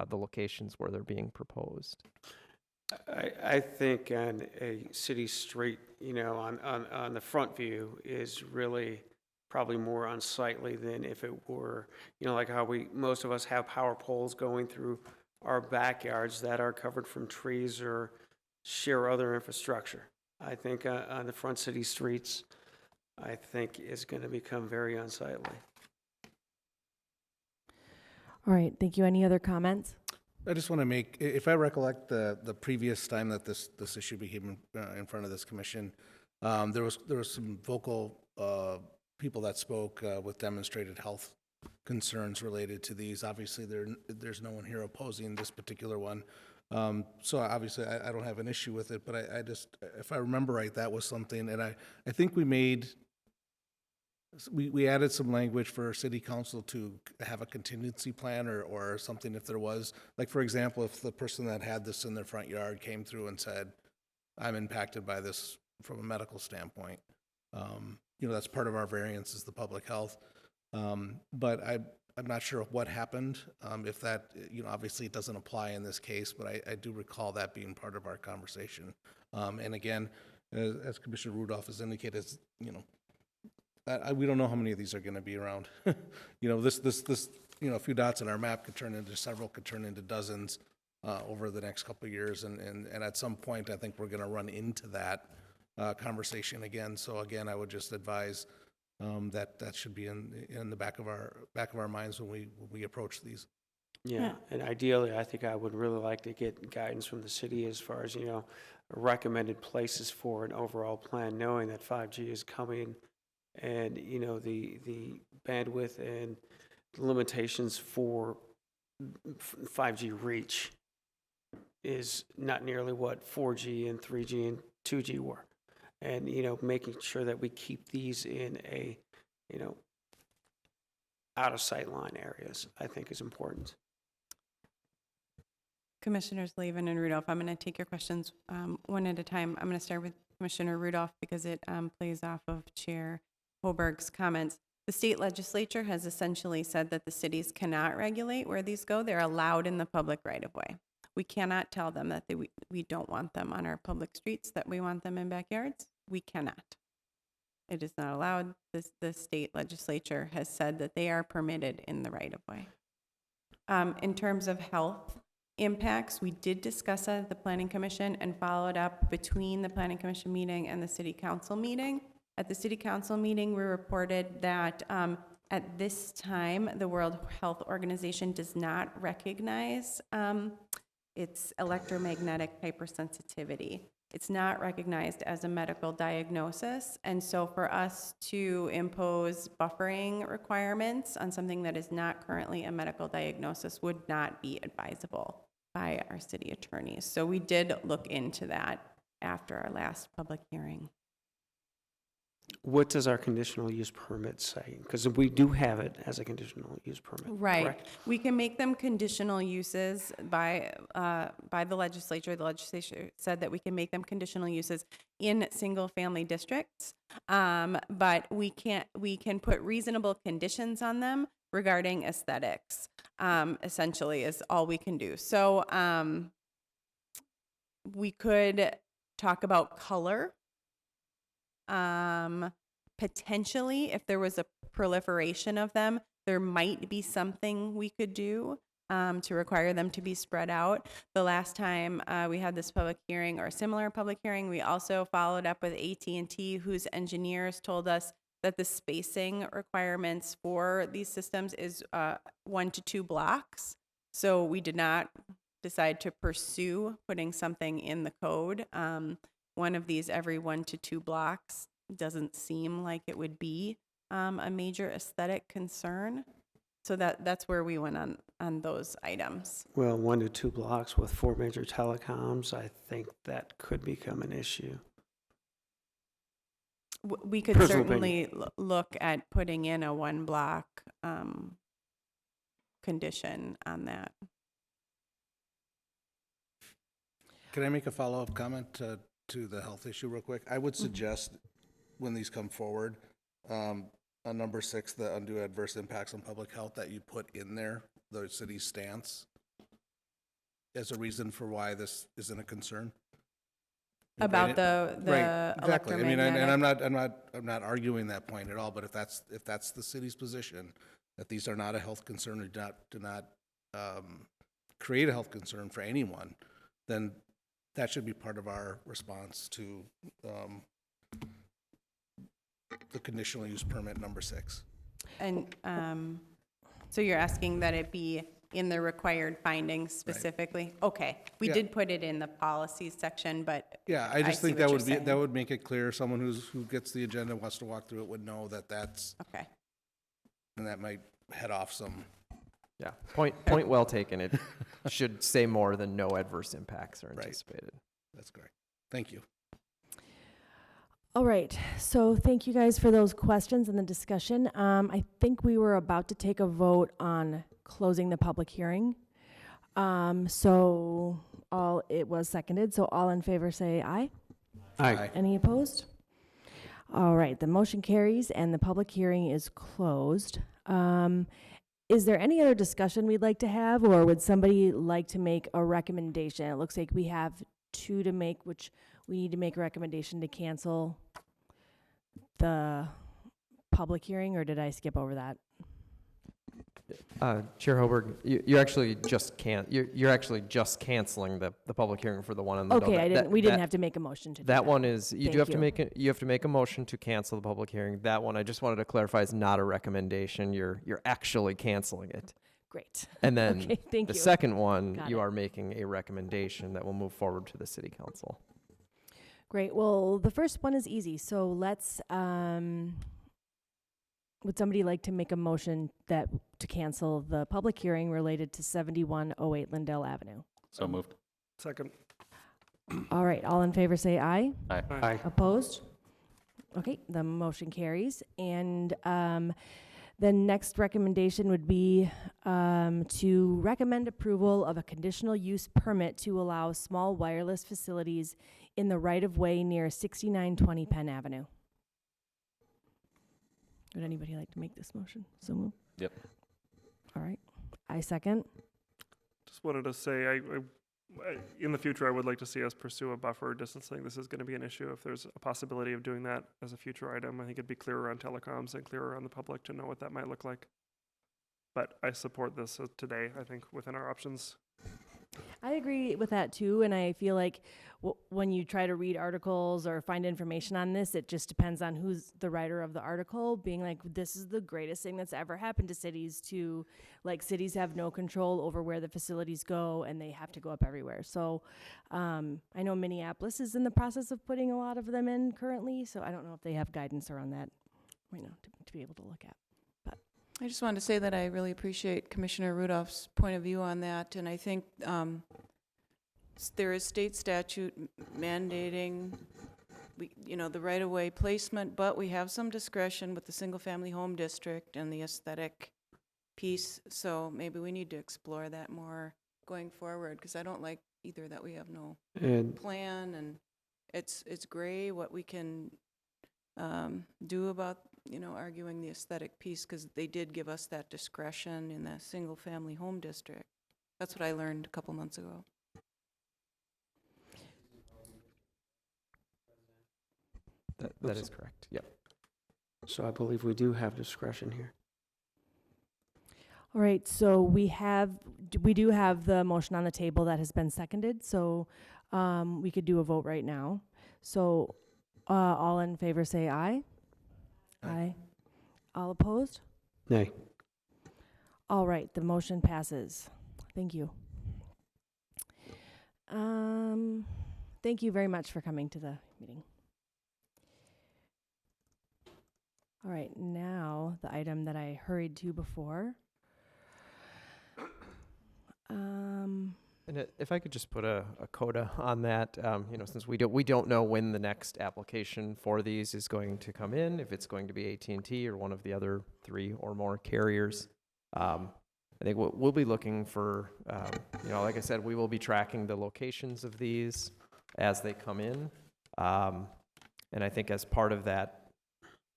the locations where they're being proposed. I think on a city street, you know, on the front view is really probably more unsightly than if it were, you know, like how most of us have power poles going through our backyards that are covered from trees or share other infrastructure. I think on the front city streets, I think is going to become very unsightly. All right, thank you. Any other comments? I just want to make, if I recollect the previous time that this issue became in front of this commission, there was some vocal people that spoke with demonstrated health concerns related to these. Obviously, there's no one here opposing this particular one. So obviously, I don't have an issue with it, but I just, if I remember right, that was something, and I think we added some language for city council to have a contingency plan or something if there was, like, for example, if the person that had this in their front yard came through and said, I'm impacted by this from a medical standpoint, you know, that's part of our variance is the public health. But I'm not sure what happened, if that, you know, obviously it doesn't apply in this case, but I do recall that being part of our conversation. And again, as Commissioner Rudolph has indicated, you know, we don't know how many of these are going to be around. You know, this, you know, a few dots on our map could turn into several, could turn into dozens over the next couple of years. And at some point, I think we're going to run into that conversation again. So again, I would just advise that should be in the back of our minds when we approach these. Yeah, and ideally, I think I would really like to get guidance from the city as far as, you know, recommended places for an overall plan, knowing that 5G is coming. And, you know, the bandwidth and limitations for 5G reach is not nearly what 4G and 3G and 2G were. And, you know, making sure that we keep these in a, you know, out of sight line areas, I think is important. Commissioners Levin and Rudolph, I'm going to take your questions one at a time. I'm going to start with Commissioner Rudolph because it plays off of Chair Hoberg's comments. The state legislature has essentially said that the cities cannot regulate where these go. They're allowed in the public right-of-way. We cannot tell them that we don't want them on our public streets, that we want them in backyards. We cannot. It is not allowed. The state legislature has said that they are permitted in the right-of-way. In terms of health impacts, we did discuss that at the Planning Commission and followed up between the Planning Commission meeting and the City Council meeting. At the City Council meeting, we reported that at this time, the World Health Organization does not recognize its electromagnetic hypersensitivity. It's not recognized as a medical diagnosis. And so for us to impose buffering requirements on something that is not currently a medical diagnosis would not be advisable by our city attorneys. So we did look into that after our last public hearing. What does our conditional use permit say? Because we do have it as a conditional use permit, Right. correct? We can make them conditional uses by the legislature. The legislature said that we can make them conditional uses in single-family districts, but we can put reasonable conditions on them regarding aesthetics. Essentially, is all we can do. So we could talk about color. Potentially, if there was a proliferation of them, there might be something we could do to require them to be spread out. The last time we had this public hearing or a similar public hearing, we also followed up with AT&T, whose engineers told us that the spacing requirements for these systems is 1 to 2 blocks. So we did not decide to pursue putting something in the code. One of these every 1 to 2 blocks doesn't seem like it would be a major aesthetic concern. So that's where we went on those items. Well, 1 to 2 blocks with 4 major telecoms, I think that could become an issue. We could Personal certainly look at putting in a 1 block condition on that. Can I make a follow-up comment to the health issue real quick? I would suggest when these come forward, on number 6, the undue adverse impacts on public health, that you put in there the city's stance as a reason for why this isn't a concern. About the right, exactly. I mean, electromagnetic. and I'm not arguing that point at all. But if that's the city's position, that these are not a health concern, or do not create a health concern for anyone, then that should be part of our response to the conditional use permit number 6. And so you're asking that it be in the required findings specifically? Right. Okay, we did put it in the policies section, but yeah, I just think that would make it clear. Someone who gets the agenda, wants to walk through it, would know that that's okay, and that might head off some. Yeah, point well taken. It should say more than no adverse impacts are anticipated. Right. That's great. Thank you. All right, so thank you guys for those questions and the discussion. I think we were about to take a vote on closing the public hearing. So it was seconded, so all in favor say aye. Aye. Any opposed? All right, the motion carries and the public hearing is closed. Is there any other discussion we'd like to have, or would somebody like to make a recommendation? It looks like we have 2 to make, which we need to make a recommendation to cancel the public hearing, or did I skip over that? Chair Hoberg, you're actually just you're actually just canceling the public hearing for the one on the Okay, we didn't have to make a motion to do that one is you Thank have to make a motion to cancel the public hearing. That one I just wanted to clarify is not a recommendation. You're actually canceling it. Great. And then Okay, thank the you. second one, Got you it. are making a recommendation that will move forward to the city council. Great. Well, the first one is easy. So let's, would somebody like to make a motion to cancel the public hearing related to 7108 Lindell Avenue? So moved. Second. All right. All in favor say aye. Aye. Aye. Opposed? Okay, the motion carries. And the next recommendation would be to recommend approval of a conditional use permit to allow small wireless facilities in the right-of-way near 6920 Penn Avenue. Would anybody like to make this motion? So move. Yep. All right. I second. Just wanted to say, I in the future, I would like to see us pursue a buffer distancing. This is going to be an issue. If there's a possibility of doing that as a future item, I think it'd be clearer on telecoms and clearer on the public to know what that might look like. But I support this today, I think, within our options. I agree with that too, and I feel like when you try to read articles or find information on this, it just depends on who's the writer of the article, being like, this is the greatest thing that's ever happened to cities, to like cities have no control over where the facilities go and they have to go up everywhere. So I know Minneapolis is in the process of putting a lot of them in currently, so I don't know if they have guidance around that right now to be able to look at. I just wanted to say that I really appreciate Commissioner Rudolph's point of view on that, and I think there is state statute mandating, the right-of-way placement, but we have some discretion with the single-family home district and the aesthetic piece, so maybe we need to explore that more going forward, because I don't like either that we have no plan, and it's gray what we can do about arguing the aesthetic piece, because they did give us that discretion in the single-family home district. That's what I learned a couple months ago. That is correct. Yep. So I believe we do have discretion here. All right, so we do have the motion on the table that has been seconded, so we could do a vote right now. So all in favor say aye. Aye. All opposed? Nay. All right, the motion passes. Thank you. Thank you very much for coming to the meeting. All right, now the item that I hurried to before. And if I could just put a coda on that, since we don't know when the next application for these is going to come in, if it's going to be AT&T or one of the other 3 or more carriers. I think we'll be looking for, like I said, we will be tracking the locations of these as they come in. And I think as part of that,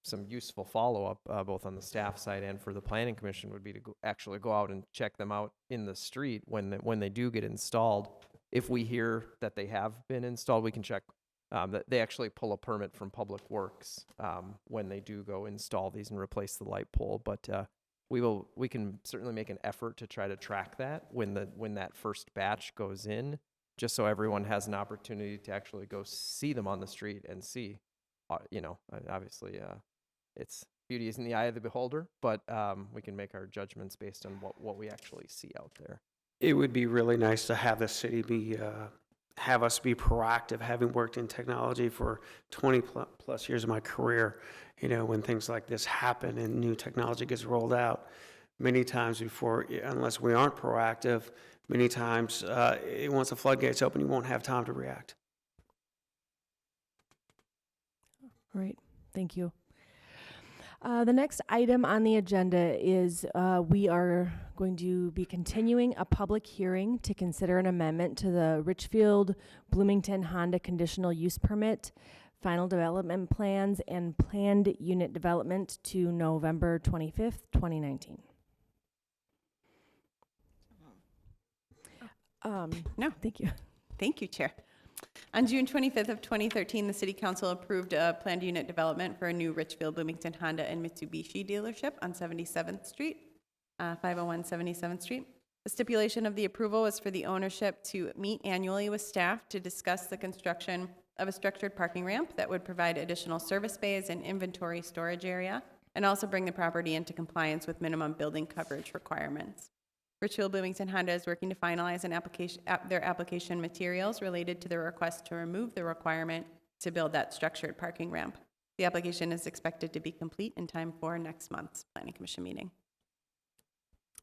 some useful follow-up, both on the staff side and for the Planning Commission, would be to actually go out and check them out in the street when they do get installed. If we hear that they have been installed, we can check that they actually pull a permit from Public Works when they do go install these and replace the light pole. But we can certainly make an effort to try to track that when that first batch goes in, just so everyone has an opportunity to actually go see them on the street and see. Obviously, it's beauty is in the eye of the beholder, but we can make our judgments based on what we actually see out there. It would be really nice to have the city have us be proactive, having worked in technology for 20 plus years of my career. When things like this happen and new technology gets rolled out, many times unless we aren't proactive, many times once the floodgates open, you won't have time to react. All right, thank you. The next item on the agenda is we are going to be continuing a public hearing to consider an amendment to the Richfield Bloomington Honda Conditional Use Permit, final development plans, and planned unit development to November 25th, 2019. No, thank you. Thank you, Chair. On June 25th of 2013, the City Council approved a planned unit development for a new Richfield Bloomington Honda and Mitsubishi dealership on 77th Street, 501 77th Street. The stipulation of the approval was for the ownership to meet annually with staff to discuss the construction of a structured parking ramp that would provide additional service bays and inventory storage area, and also bring the property into compliance with minimum building coverage requirements. Richfield Bloomington Honda is working to finalize their application materials related to the request to remove the requirement to build that structured parking ramp. The application is expected to be complete in time for next month's Planning Commission meeting.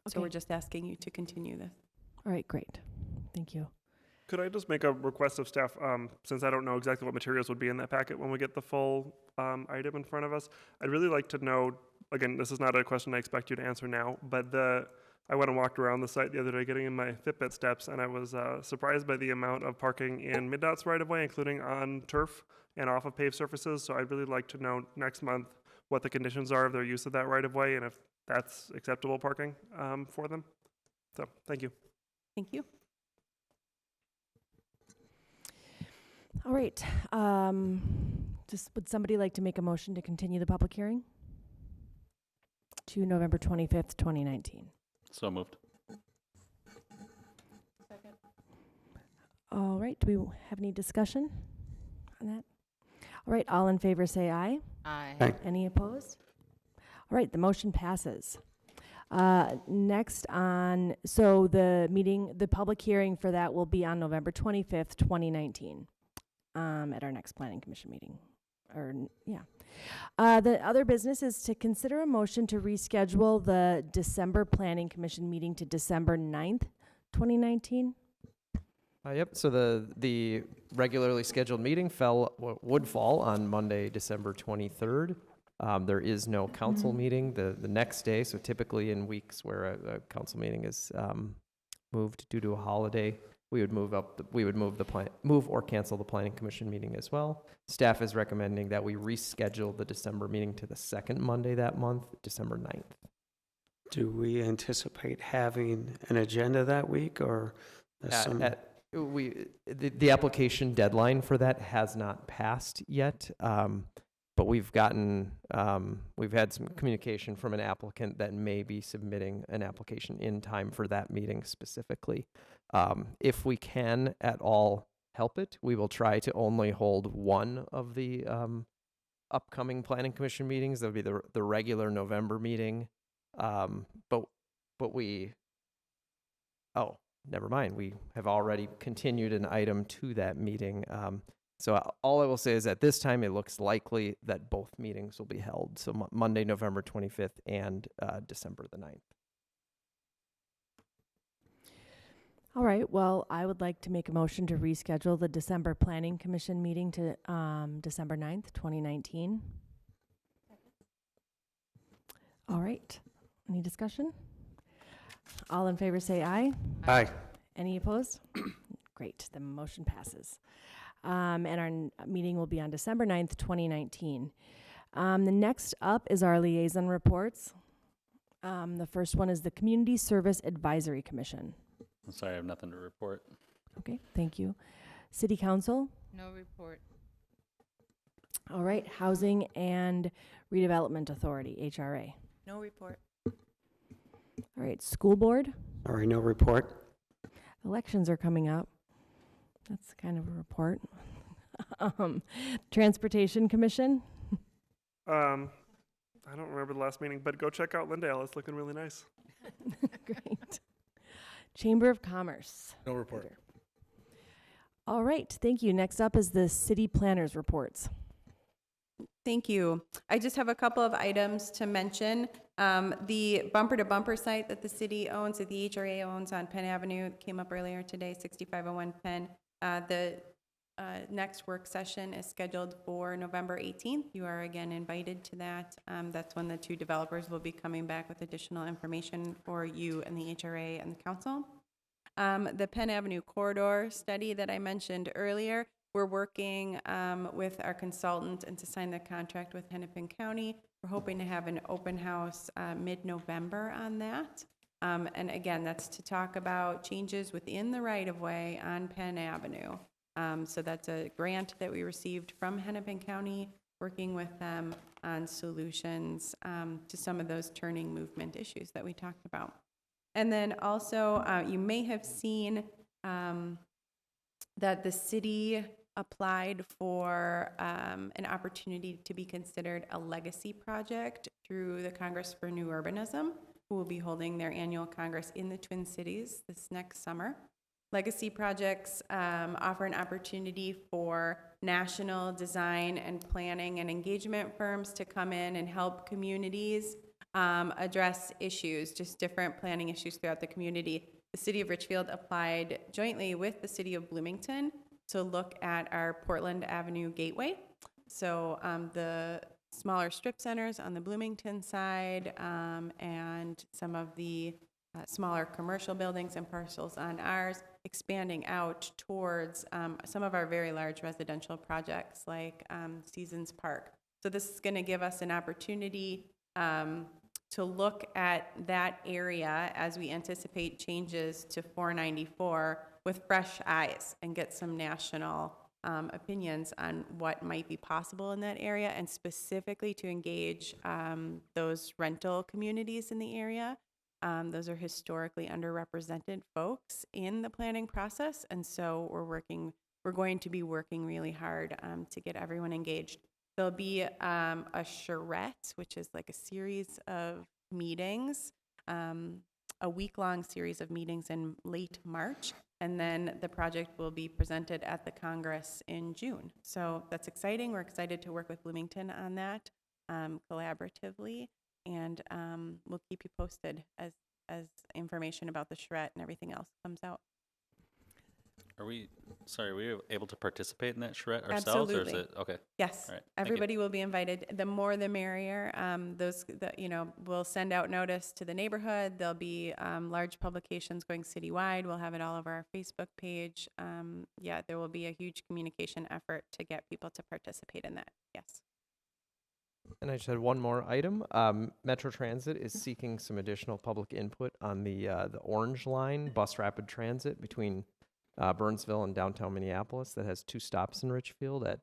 Okay. So we're just asking you to continue this. All right, great. Thank you. Could I just make a request of staff, since I don't know exactly what materials would be in that packet when we get the full item in front of us? I'd really like to know, again, this is not a question I expect you to answer now, but I went and walked around the site the other day getting in my Fitbit steps, and I was surprised by the amount of parking in MnDOT's right-of-way, including on turf and off of paved surfaces. So I'd really like to know next month what the conditions are of their use of that right-of-way and if that's acceptable parking for them. So, thank you. Thank you. All right. Would somebody like to make a motion to continue the public hearing to November 25th, 2019? So moved. Second. All right, do we have any discussion on that? All right, all in favor say aye. Aye. Aye. Any opposed? All right, the motion passes. Next on, so the public hearing for that will be on November 25th, 2019, at our next planning commission meeting. The other business is to consider a motion to reschedule the December planning commission meeting to December 9th, 2019. Yep, so the regularly scheduled meeting would fall on Monday, December 23rd. There is no council meeting the next day, so typically in weeks where a council meeting is moved due to a holiday, we would move or cancel the planning commission meeting as well. Staff is recommending that we reschedule the December meeting to the second Monday that month, December 9th. Do we anticipate having an agenda that week, or the application deadline for that has not passed yet, but we've had some communication from an applicant that may be submitting an application in time for that meeting specifically. If we can at all help it, we will try to only hold one of the upcoming planning commission meetings. That'll be the regular November meeting. Never mind. We have already continued an item to that meeting. So all I will say is at this time, it looks likely that both meetings will be held. So Monday, November 25th and December the 9th. All right, well, I would like to make a motion to reschedule the December planning commission meeting to December 9th, 2019. All right, any discussion? All in favor say aye. Aye. Any opposed? Great, the motion passes. And our meeting will be on December 9th, 2019. The next up is our liaison reports. The first one is the Community Service Advisory Commission. I'm sorry, I have nothing to report. Okay, thank you. City Council? No report. All right, Housing and Redevelopment Authority, HRA. No report. All right, School Board? Sorry, no report. Elections are coming up. That's kind of a report. Transportation Commission? I don't remember the last meeting, but go check out Lindale. It's looking really nice. Great. Chamber of Commerce? No report. All right, thank you. Next up is the City Planners Reports. Thank you. I just have a couple of items to mention. The bumper-to-bumper site that the city owns, that the HRA owns on Penn Avenue, came up earlier today, 6501 Penn. The next work session is scheduled for November 18th. You are again invited to that. That's when the two developers will be coming back with additional information for you and the HRA and the council. The Penn Avenue corridor study that I mentioned earlier, we're working with our consultant and to sign the contract with Hennepin County. We're hoping to have an open house mid-November on that. And again, that's to talk about changes within the right-of-way on Penn Avenue. So that's a grant that we received from Hennepin County, working with them on solutions to some of those turning movement issues that we talked about. And then also, you may have seen that the city applied for an opportunity to be considered a legacy project through the Congress for New Urbanism, who will be holding their annual Congress in the Twin Cities this next summer. Legacy projects offer an opportunity for national design and planning and engagement firms to come in and help communities address issues, just different planning issues throughout the community. The city of Richfield applied jointly with the city of Bloomington to look at our Portland Avenue Gateway. So the smaller strip centers on the Bloomington side and some of the smaller commercial buildings and parcels on ours, expanding out towards some of our very large residential projects like Seasons Park. So this is going to give us an opportunity to look at that area as we anticipate changes to 494 with fresh eyes and get some national opinions on what might be possible in that area, and specifically to engage those rental communities in the area. Those are historically underrepresented folks in the planning process, and so we're going to be working really hard to get everyone engaged. There'll be a charrette, which is like a series of meetings, a week-long series of meetings in late March, and then the project will be presented at the Congress in June. So that's exciting. We're excited to work with Bloomington on that collaboratively, and we'll keep you posted as information about the charrette and everything else comes out. Are we able to participate in that charrette ourselves? Absolutely. Or is it, okay. Yes, All right. Thank you. everybody will be invited. The more the merrier. We'll send out notice to the neighborhood. There'll be large publications going citywide. We'll have it all over our Facebook page. There will be a huge communication effort to get people to participate in that. Yes. And I just had one more item. Metro Transit is seeking some additional public input on the Orange Line bus rapid transit between Burnsville and downtown Minneapolis that has 2 stops in Richfield at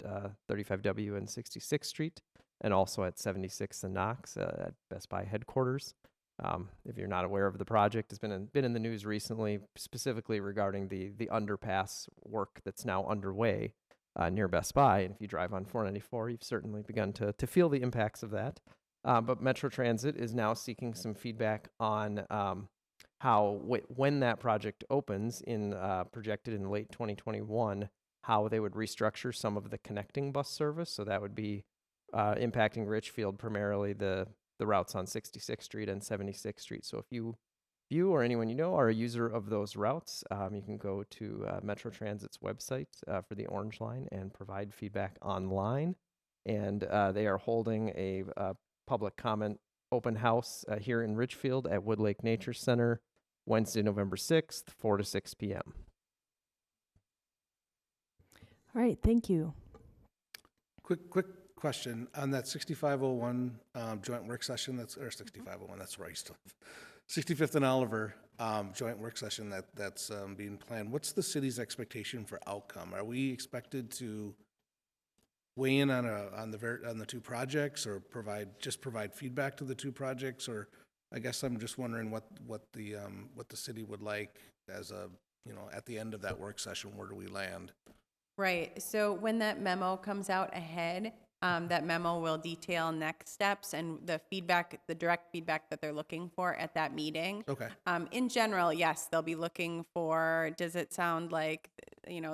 35W and 66th Street, and also at 76th and Knox at Best Buy headquarters. If you're not aware of the project, it's been in the news recently, specifically regarding the underpass work that's now underway near Best Buy. And if you drive on 494, you've certainly begun to feel the impacts of that. But Metro Transit is now seeking some feedback on how when that project opens projected in late 2021, how they would restructure some of the connecting bus service. So that would be impacting Richfield, primarily the routes on 66th Street and 76th Street. So if you or anyone you know are a user of those routes, you can go to Metro Transit's website for the Orange Line and provide feedback online. And they are holding a public comment open house here in Richfield at Wood Lake Nature Center, Wednesday, November 6th, 4 to 6 p.m. All right, thank you. Quick question on that 6501 joint work session. Or 6501. That's where I used to live. 65th and Oliver joint work session that's being planned. What's the city's expectation for outcome? Are we expected to weigh in on the 2 projects, or provide feedback to the 2 projects? Or I guess I'm just wondering what the city would like as at the end of that work session. Where do we land? Right. So when that memo comes out ahead, that memo will detail next steps and the direct feedback that they're looking for at that meeting. Okay. In general, yes, they'll be looking for, does it sound like,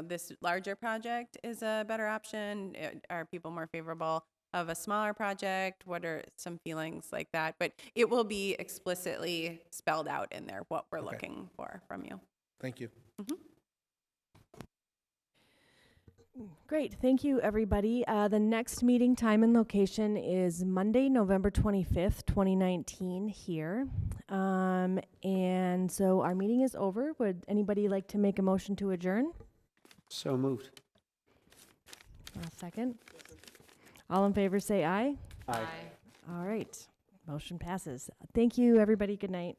this larger project is a better option? Are people more favorable of a smaller project? What are some feelings like that? But it will be explicitly spelled out in there what we're looking for from you. Thank you. Mm-hmm. Great, thank you, everybody. The next meeting time and location is Monday, November 25th, 2019 here. And so our meeting is over. Would anybody like to make a motion to adjourn? So moved. A second. All in favor say aye. Aye. All right, motion passes. Thank you, everybody. Good night.